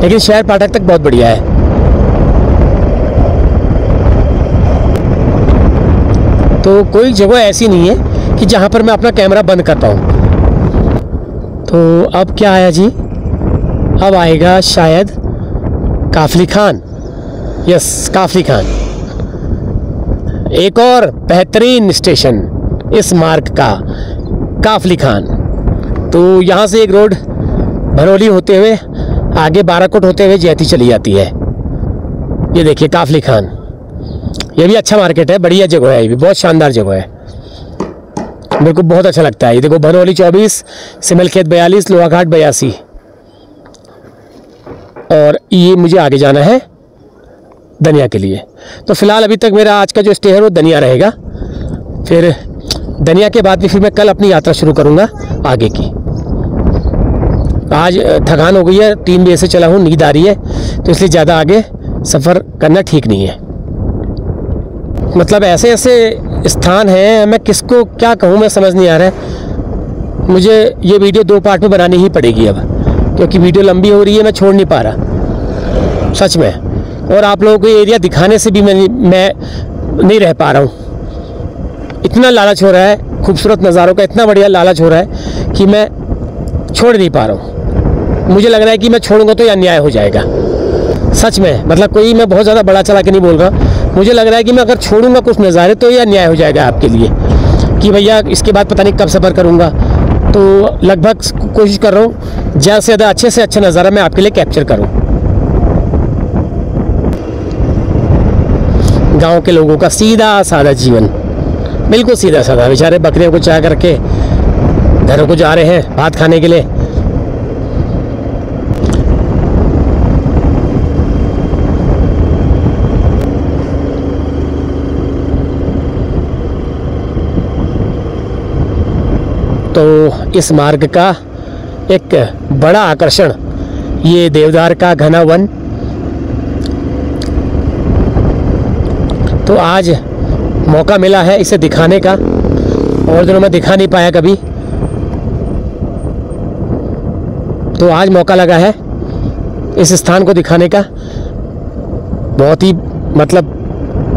लेकिन शहर पाठक तक बहुत बढ़िया है। तो कोई जगह ऐसी नहीं है कि जहाँ पर मैं अपना कैमरा बंद कर पाऊँ। तो अब क्या आया जी, अब आएगा शायद काफली खान। यस, काफली खान। एक और बेहतरीन स्टेशन इस मार्ग का, काफली खान। तो यहाँ से एक रोड भनोली होते हुए आगे बाराकोट होते हुए जैती चली जाती है। ये देखिए काफली खान, ये भी अच्छा मार्केट है, बढ़िया जगह है, ये भी बहुत शानदार जगह है, मेरे को बहुत अच्छा लगता है। ये देखो भनोली 24, सिमलखेत 42, लोहाघाट 82, और ये मुझे आगे जाना है दनिया के लिए। तो फिलहाल अभी तक मेरा आज का जो स्टे है वो दनिया रहेगा, फिर दनिया के बाद भी फिर मैं कल अपनी यात्रा शुरू करूँगा आगे की। आज थकान हो गई है, 3 बजे से चला हूँ, नींद आ रही है, तो इसलिए ज़्यादा आगे सफ़र करना ठीक नहीं है। मतलब ऐसे ऐसे स्थान हैं, मैं किसको क्या कहूँ मैं समझ नहीं आ रहा है। मुझे ये वीडियो 2 पार्ट में बनानी ही पड़ेगी अब, क्योंकि वीडियो लंबी हो रही है, मैं छोड़ नहीं पा रहा सच में। और आप लोगों को ये एरिया दिखाने से भी मैं नहीं रह पा रहा हूँ। इतना लालच हो रहा है, खूबसूरत नज़ारों का इतना बढ़िया लालच हो रहा है कि मैं छोड़ नहीं पा रहा हूँ। मुझे लग रहा है कि मैं छोड़ूंगा तो ये अन्याय हो जाएगा सच में। मतलब कोई मैं बहुत ज़्यादा बड़ा चला के नहीं बोल रहा, मुझे लग रहा है कि मैं अगर छोड़ूंगा कुछ नज़ारे तो ये अन्याय हो जाएगा आपके लिए, कि भैया इसके बाद पता नहीं कब सफ़र करूँगा। तो लगभग कोशिश कर रहा हूँ ज़्यादा से ज़्यादा अच्छे से अच्छा नज़ारा मैं आपके लिए कैप्चर करूँ। गाँव के लोगों का सीधा साधा जीवन, बिल्कुल सीधा साधा। बेचारे बकरियों को चाह करके घरों को जा रहे हैं भात खाने के लिए। तो इस मार्ग का एक बड़ा आकर्षण ये देवदार का घना वन। तो आज मौका मिला है इसे दिखाने का, और दिनों में दिखा नहीं पाया कभी, तो आज मौका लगा है इस स्थान को दिखाने का। बहुत ही मतलब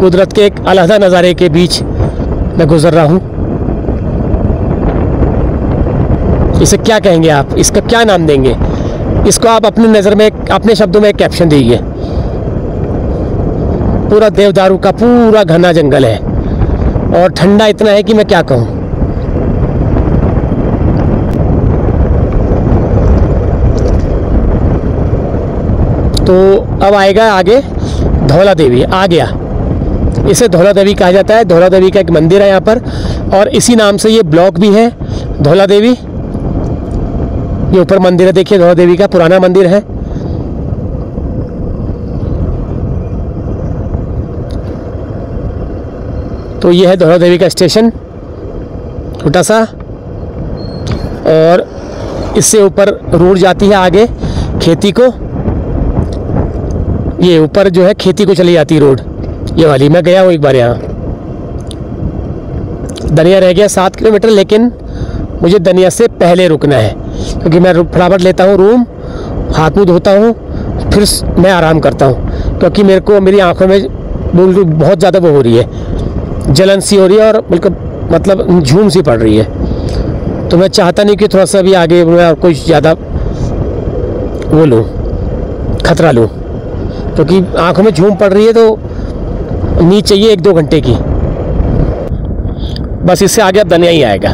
कुदरत के एक अलहदा नज़ारे के बीच मैं गुजर रहा हूँ। इसे क्या कहेंगे आप, इसका क्या नाम देंगे, इसको आप अपनी नज़र में अपने शब्दों में एक कैप्शन दीजिए। पूरा देवदारू का पूरा घना जंगल है, और ठंडा इतना है कि मैं क्या कहूँ। तो अब आएगा आगे धौला देवी। आ गया, इसे धौला देवी कहा जाता है। धौला देवी का एक मंदिर है यहाँ पर, और इसी नाम से ये ब्लॉक भी है धौला देवी। ये ऊपर मंदिर है, देखिए धौला देवी का पुराना मंदिर है। तो ये है धौला देवी का स्टेशन छोटा सा, और इससे ऊपर रोड जाती है आगे खेती को। ये ऊपर जो है खेती को चली जाती है रोड, ये वाली। मैं गया हूँ एक बार यहाँ। दनिया रह गया 7 किलोमीटर, लेकिन मुझे दनिया से पहले रुकना है, क्योंकि मैं फटाफट लेता हूँ रूम, हाथ मुँह धोता हूँ, फिर मैं आराम करता हूँ, क्योंकि मेरी आँखों में बिल्कुल बहुत ज़्यादा वो हो रही है, जलन सी हो रही है, और बिल्कुल मतलब झूम सी पड़ रही है। तो मैं चाहता नहीं कि थोड़ा सा भी आगे मैं कुछ ज़्यादा वो लूँ, खतरा लूँ, क्योंकि आंखों में झूम पड़ रही है तो नींद चाहिए 1-2 घंटे की। बस इससे आगे अब धनिया ही आएगा।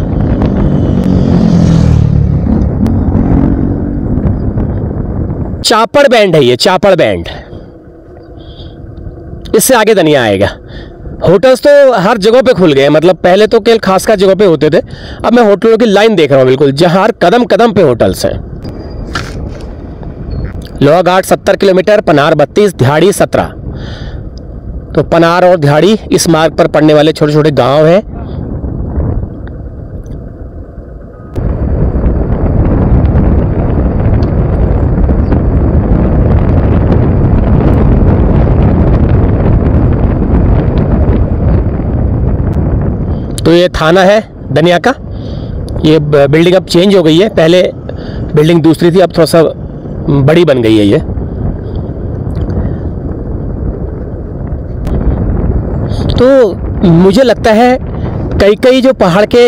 चापड़ बैंड है ये, चापड़ बैंड, इससे आगे धनिया आएगा। होटल्स तो हर जगह पे खुल गए, मतलब पहले तो केवल खासकर जगह पे होते थे, अब मैं होटलों की लाइन देख रहा हूँ बिल्कुल, जहाँ हर कदम कदम पे होटल्स हैं। लोहाघाट 70 किलोमीटर, पनार 32, दिहाड़ी 17। तो पनार और दिहाड़ी इस मार्ग पर पड़ने वाले छोटे छोटे गांव हैं। तो ये थाना है धनिया का। ये बिल्डिंग अब चेंज हो गई है, पहले बिल्डिंग दूसरी थी, अब थोड़ा सा बड़ी बन गई है ये। तो मुझे लगता है कई कई जो पहाड़ के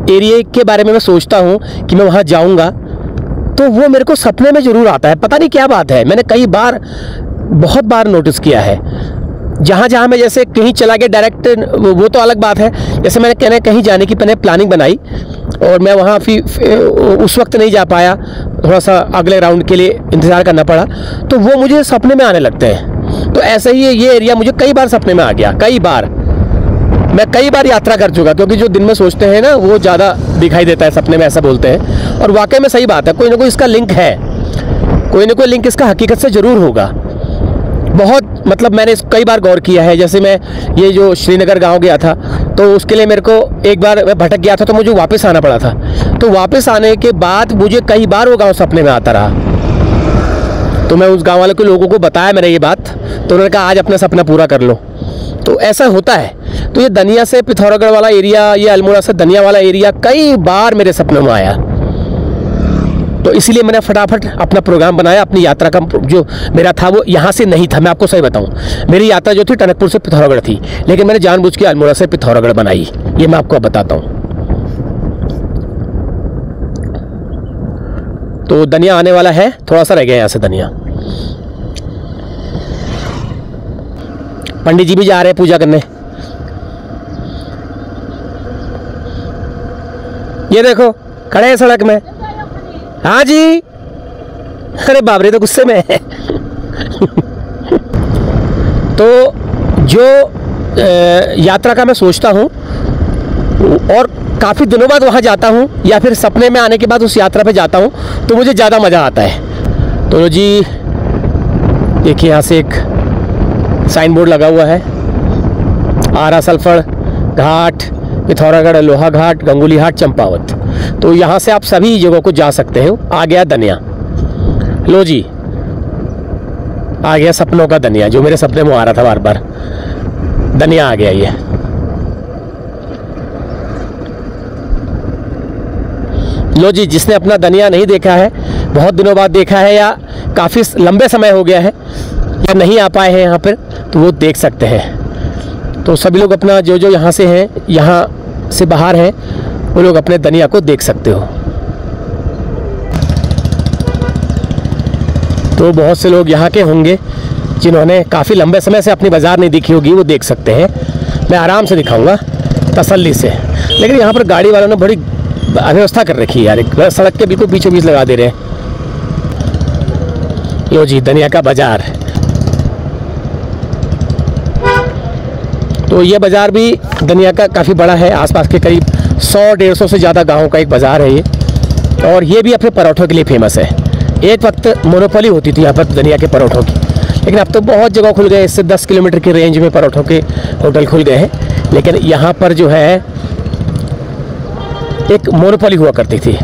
एरिया के बारे में मैं सोचता हूँ कि मैं वहाँ जाऊँगा, तो वो मेरे को सपने में ज़रूर आता है। पता नहीं क्या बात है, मैंने कई बार, बहुत बार नोटिस किया है। जहाँ जहाँ मैं जैसे कहीं चला गया डायरेक्ट, वो तो अलग बात है। जैसे मैंने कहने कहीं जाने की मैंने प्लानिंग बनाई और मैं वहाँ उस वक्त नहीं जा पाया, थोड़ा सा अगले राउंड के लिए इंतज़ार करना पड़ा, तो वो मुझे सपने में आने लगते हैं। तो ऐसे ही ये एरिया मुझे कई बार सपने में आ गया, कई बार। मैं कई बार यात्रा कर चुका, क्योंकि जो दिन में सोचते हैं ना वो ज़्यादा दिखाई देता है सपने में, ऐसा बोलते हैं। और वाकई में सही बात है, कोई ना कोई इसका लिंक है, कोई ना कोई लिंक इसका हकीकत से ज़रूर होगा। बहुत, मतलब मैंने कई बार गौर किया है। जैसे मैं ये जो श्रीनगर गांव गया था, तो उसके लिए मेरे को एक बार मैं भटक गया था, तो मुझे वापस आना पड़ा था। तो वापस आने के बाद मुझे कई बार वो गांव सपने में आता रहा। तो मैं उस गांव वाले के लोगों को बताया मैंने ये बात, तो उन्होंने कहा आज अपना सपना पूरा कर लो। तो ऐसा होता है। तो ये धनिया से पिथौरागढ़ वाला एरिया, ये अल्मोड़ा से धनिया वाला एरिया कई बार मेरे सपनों में आया। तो इसीलिए मैंने फटाफट अपना प्रोग्राम बनाया। अपनी यात्रा का जो मेरा था वो यहाँ से नहीं था, मैं आपको सही बताऊँ। मेरी यात्रा जो थी टनकपुर से पिथौरागढ़ थी, लेकिन मैंने जानबूझ के अल्मोड़ा से पिथौरागढ़ बनाई। ये मैं आपको अब बताता हूँ। तो धनिया आने वाला है, थोड़ा सा रह गया यहाँ से धनिया। पंडित जी भी जा रहे हैं पूजा करने। ये देखो खड़े हैं सड़क में। हाँ जी, अरे बाबरे तो गुस्से में है। तो जो यात्रा का मैं सोचता हूँ और काफ़ी दिनों बाद वहाँ जाता हूँ, या फिर सपने में आने के बाद उस यात्रा पे जाता हूँ, तो मुझे ज़्यादा मज़ा आता है। तो जी देखिए, यहाँ से एक साइन बोर्ड लगा हुआ है, आरा सल्फड़ घाट, पिथौरागढ़, लोहाघाट, गंगोली घाट, चंपावत। तो यहाँ से आप सभी जगहों को जा सकते हो। आ गया धनिया, लो जी, आ गया सपनों का धनिया, जो मेरे सपने में आ रहा था बार बार। धनिया आ गया ये। लो जी, जिसने अपना धनिया नहीं देखा है, बहुत दिनों बाद देखा है, या काफ़ी लंबे समय हो गया है, या नहीं आ पाए हैं यहाँ पर, तो वो देख सकते हैं। तो सभी लोग अपना जो जो यहाँ से हैं, यहाँ से बाहर हैं, वो लोग अपने धनिया को देख सकते हो। तो बहुत से लोग यहाँ के होंगे जिन्होंने काफ़ी लंबे समय से अपनी बाज़ार नहीं देखी होगी, वो देख सकते हैं। मैं आराम से दिखाऊंगा, तसल्ली से। लेकिन यहाँ पर गाड़ी वालों ने बड़ी अव्यवस्था कर रखी है यार, एक सड़क के बिल्कुल बीचों बीच लगा दे रहे हैं। लो जी, धनिया का बाज़ार। तो ये बाज़ार भी धनिया का काफ़ी बड़ा है, आसपास के करीब 100-150 से ज़्यादा गाँवों का एक बाज़ार है ये। और ये भी अपने परोठों के लिए फेमस है। एक वक्त मोनोपोली होती थी यहाँ पर धनिया के परोठों की, लेकिन अब तो बहुत जगह खुल गए। इससे 10 किलोमीटर की रेंज में परोठों के होटल खुल गए हैं। लेकिन यहाँ पर जो है एक मोनोपोली हुआ करती थी।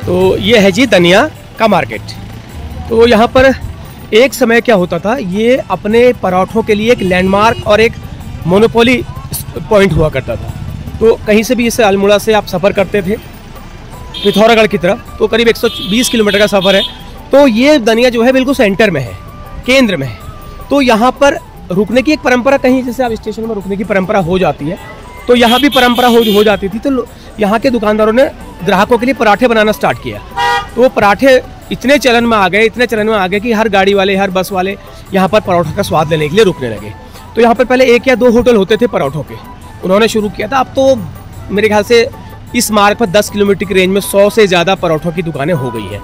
तो ये है जी दनिया का मार्केट। तो यहाँ पर एक समय क्या होता था, ये अपने पराठों के लिए एक लैंडमार्क और एक मोनोपोली पॉइंट हुआ करता था। तो कहीं से भी इस अल्मोड़ा से आप सफ़र करते थे पिथौरागढ़ की तरफ, तो करीब 120 किलोमीटर का सफ़र है। तो ये दनिया जो है बिल्कुल सेंटर में है, केंद्र में है। तो यहाँ पर रुकने की एक परंपरा, कहीं जैसे आप स्टेशन में रुकने की परंपरा हो जाती है, तो यहाँ भी परंपरा हो जाती थी। तो यहाँ के दुकानदारों ने ग्राहकों के लिए पराठे बनाना स्टार्ट किया। तो वो पराठे इतने चलन में आ गए कि हर गाड़ी वाले, हर बस वाले यहाँ पर पराठों का स्वाद लेने के लिए रुकने लगे। तो यहाँ पर पहले 1 या 2 होटल होते थे पराठों के, उन्होंने शुरू किया था। अब तो मेरे ख्याल से इस मार्ग पर 10 किलोमीटर की रेंज में 100 से ज़्यादा पराठों की दुकानें हो गई हैं।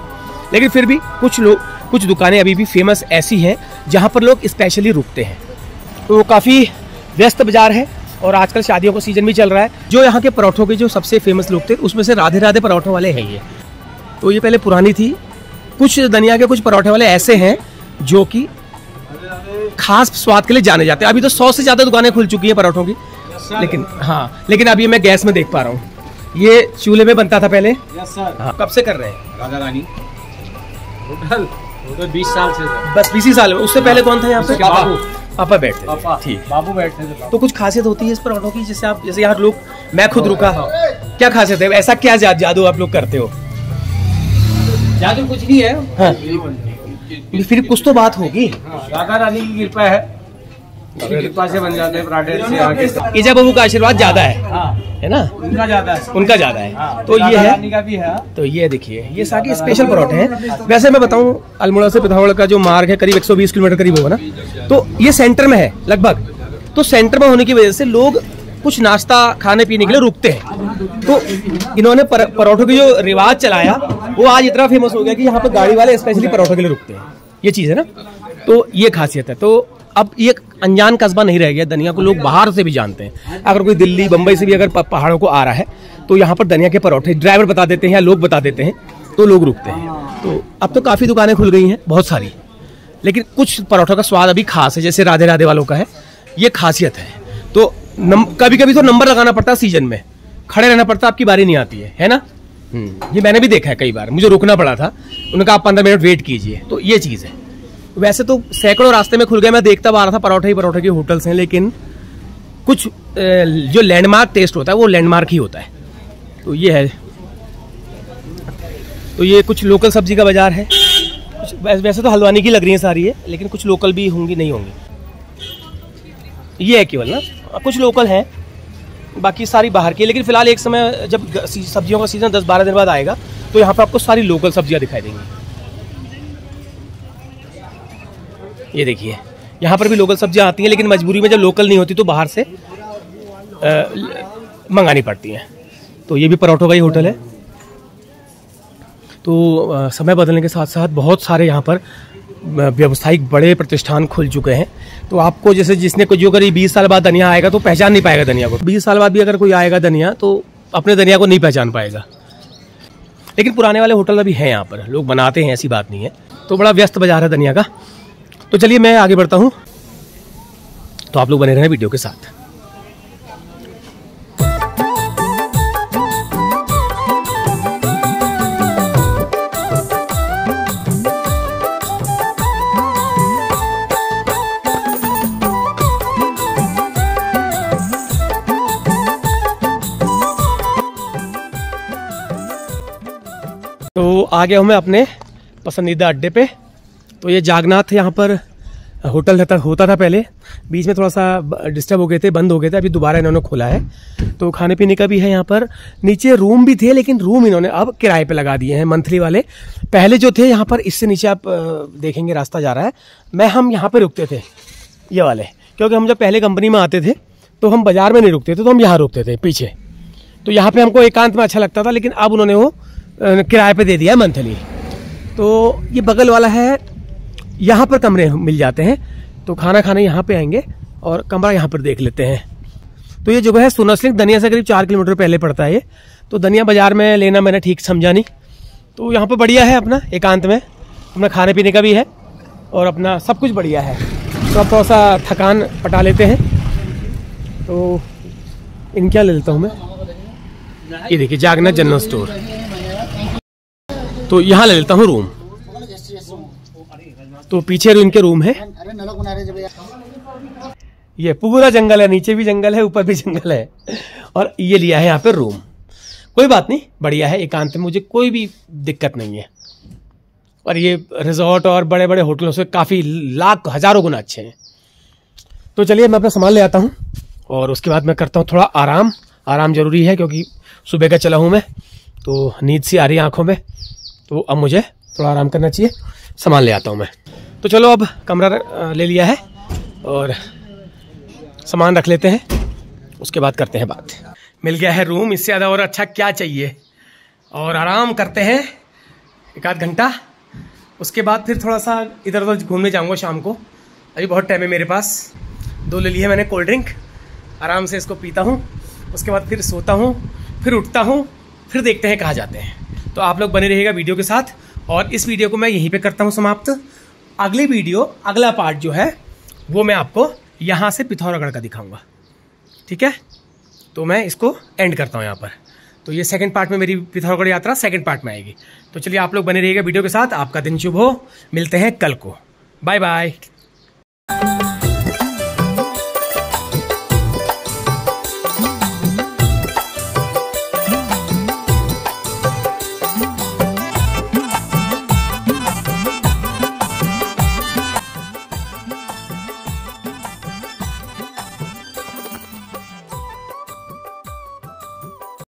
लेकिन फिर भी कुछ दुकानें अभी भी फेमस ऐसी हैं जहाँ पर लोग स्पेशली रुकते हैं। तो काफ़ी व्यस्त बाजार है और आजकल शादियों का सीज़न भी चल रहा है। जो यहाँ के पराठों के जो सबसे फेमस लोग थे, उसमें से राधे राधे पराठों वाले हैं ये। तो ये पहले पुरानी थी। कुछ दनिया के कुछ पराठे वाले ऐसे हैं जो कि खास स्वाद के लिए जाने जाते हैं। अभी तो 100 से ज़्यादा दुकानें खुल चुकी हैं पराठों की, लेकिन अभी मैं गैस में देख पा रहा हूँ। ये चूल्हे में बनता था पहले। हाँ, कब से कर रहे हैं? राधा रानी होटल 20 साल से। बस 20 साल में। उससे पहले कौन था यहाँ पे? पापा बैठते थे। ठीक, बाबू बैठते थे। तो कुछ खासियत होती है इस पराठों की, जैसे यहाँ लोग, मैं खुद रुका, क्या खासियत है? ऐसा क्या जादू आप लोग करते हो? जादू कुछ नहीं है। हाँ, फिर कुछ तो बात होगी। राधा रानी की कृपा है, कृपा से बन जाते हैं पराठे। ईजा बाबू का आशीर्वाद ज्यादा है ना? उनका ज्यादा है। तो ये है, का भी है। तो ये देखिए, ये सारे स्पेशल पराठे हैं। वैसे मैं बताऊं, अल्मोड़ा से पिथौरागढ़ का जो मार्ग है करीब 120 किलोमीटर करीब होगा ना, तो ये सेंटर में है लगभग। तो सेंटर में होने की वजह से लोग कुछ नाश्ता खाने पीने के लिए रुकते हैं। तो इन्होंने पराठों की जो रिवाज चलाया, वो आज इतना फेमस हो गया कि यहाँ पर गाड़ी वाले स्पेशली पराठों के लिए रुकते हैं। ये चीज़ है ना, तो ये खासियत है। तो अब ये अनजान कस्बा नहीं रह गया, दनिया को लोग बाहर से भी जानते हैं। अगर कोई दिल्ली बम्बई से भी अगर पहाड़ों को आ रहा है, तो यहाँ पर दनिया के पराठे ड्राइवर बता देते हैं या लोग बता देते हैं, तो लोग रुकते हैं। तो अब तो काफ़ी दुकानें खुल गई हैं, बहुत सारी, लेकिन कुछ पराठों का स्वाद अभी खास है, जैसे राधे राधे वालों का है, ये खासियत है। तो कभी कभी तो नंबर लगाना पड़ता है, सीजन में खड़े रहना पड़ता है, आपकी बारी नहीं आती है ना? ये मैंने भी देखा है कई बार, मुझे रुकना पड़ा था, उन्होंने कहा आप 15 मिनट वेट कीजिए। तो ये चीज़ है। वैसे तो सैकड़ों रास्ते में खुल गए, मैं देखता आ रहा था पराठे के होटल्स हैं, लेकिन कुछ जो लैंडमार्क टेस्ट होता है वो लैंडमार्क ही होता है। तो ये है। तो ये कुछ लोकल सब्जी का बाजार है। वैसे तो हल्द्वानी की लग रही है सारी है, लेकिन कुछ लोकल भी होंगी, नहीं होंगी। ये है केवल ना, कुछ लोकल हैं, बाकी सारी बाहर की। लेकिन फिलहाल एक समय जब सब्जियों का सीजन 10-12 दिन बाद आएगा, तो यहाँ पर आपको सारी लोकल सब्जियाँ दिखाई देंगी। ये देखिए, यहाँ पर भी लोकल सब्जियाँ आती हैं, लेकिन मजबूरी में जब लोकल नहीं होती तो बाहर से मंगानी पड़ती हैं। तो ये भी पराठों का ही होटल है। तो समय बदलने के साथ साथ बहुत सारे यहाँ पर व्यावसायिक बड़े प्रतिष्ठान खुल चुके हैं। तो आपको जैसे जिसने को जो करीब 20 साल बाद धनिया आएगा तो पहचान नहीं पाएगा धनिया को। 20 साल बाद भी अगर कोई आएगा धनिया, तो अपने धनिया को नहीं पहचान पाएगा। लेकिन पुराने वाले होटल अभी हैं यहाँ पर, लोग बनाते हैं, ऐसी बात नहीं है। तो बड़ा व्यस्त बाजार है धनिया का। तो चलिए मैं आगे बढ़ता हूँ, तो आप लोग बने रहें वीडियो के साथ। तो आ गया हूँ मैं अपने पसंदीदा अड्डे पे। तो ये जागनाथ यहाँ पर होटल होता था पहले, बीच में थोड़ा सा डिस्टर्ब हो गए थे, बंद हो गए थे, अभी दोबारा इन्होंने खोला है। तो खाने पीने का भी है यहाँ पर। नीचे रूम भी थे, लेकिन रूम इन्होंने अब किराए पे लगा दिए हैं, मंथली वाले। पहले जो थे यहाँ पर, इससे नीचे आप देखेंगे रास्ता जा रहा है, हम यहाँ पे रुकते थे, ये वाले, क्योंकि हम जब पहले कंपनी में आते थे तो हम बाजार में नहीं रुकते थे, तो हम यहाँ रुकते थे पीछे। तो यहाँ पे हमको एकांत में अच्छा लगता था, लेकिन अब उन्होंने वो किराए पे दे दिया है मंथली। तो ये बगल वाला है, यहाँ पर कमरे मिल जाते हैं। तो खाना खाने यहाँ पे आएंगे और कमरा यहाँ पर देख लेते हैं। तो ये जगह है सुनरसिंह, दनिया से करीब 4 किलोमीटर पहले पड़ता है ये। तो दनिया बाजार में लेना मैंने ठीक समझा नहीं। तो यहाँ पर बढ़िया है, अपना एकांत में अपना खाने पीने का भी है और अपना सब कुछ बढ़िया है। तो अब थोड़ा सा थकान पटा लेते हैं। तो इन क्या ले लेता हूँ मैं, ये देखिए जागनाथ जनरल स्टोर। तो यहाँ ले लेता हूँ रूम। तो पीछे इनके रूम है। ये पूरा जंगल है, नीचे भी जंगल है, ऊपर भी जंगल है, और ये लिया है यहाँ पे रूम। कोई बात नहीं, बढ़िया है, एकांत में मुझे कोई भी दिक्कत नहीं है। और ये रिजॉर्ट और बड़े बड़े होटलों से काफ़ी लाख हजारों गुना अच्छे हैं। तो चलिए मैं अपना सामान ले आता हूँ और उसके बाद मैं करता हूँ थोड़ा आराम। आराम जरूरी है क्योंकि सुबह का चला हूँ मैं, तो नींद सी आ रही है आंखों में, तो अब मुझे थोड़ा आराम करना चाहिए। सामान ले आता हूँ मैं। तो चलो अब कमरा ले लिया है और सामान रख लेते हैं, उसके बाद करते हैं बात। मिल गया है रूम, इससे ज़्यादा और अच्छा क्या चाहिए। और आराम करते हैं 1-8 घंटा, उसके बाद फिर थोड़ा सा इधर उधर घूमने जाऊंगा शाम को। अभी बहुत टाइम है मेरे पास। 2 ले ली है मैंने कोल्ड ड्रिंक, आराम से इसको पीता हूँ, उसके बाद फिर सोता हूँ, फिर उठता हूँ, फिर देखते हैं कहाँ जाते हैं। तो आप लोग बने रहिएगा वीडियो के साथ, और इस वीडियो को मैं यहीं पे करता हूँ समाप्त। अगली वीडियो, अगला पार्ट जो है वो मैं आपको यहाँ से पिथौरागढ़ का दिखाऊंगा, ठीक है। तो मैं इसको एंड करता हूँ यहाँ पर। तो ये सेकंड पार्ट में मेरी पिथौरागढ़ यात्रा सेकंड पार्ट में आएगी। तो चलिए आप लोग बने रहिएगा वीडियो के साथ। आपका दिन शुभ हो, मिलते हैं कल को। Bye bye.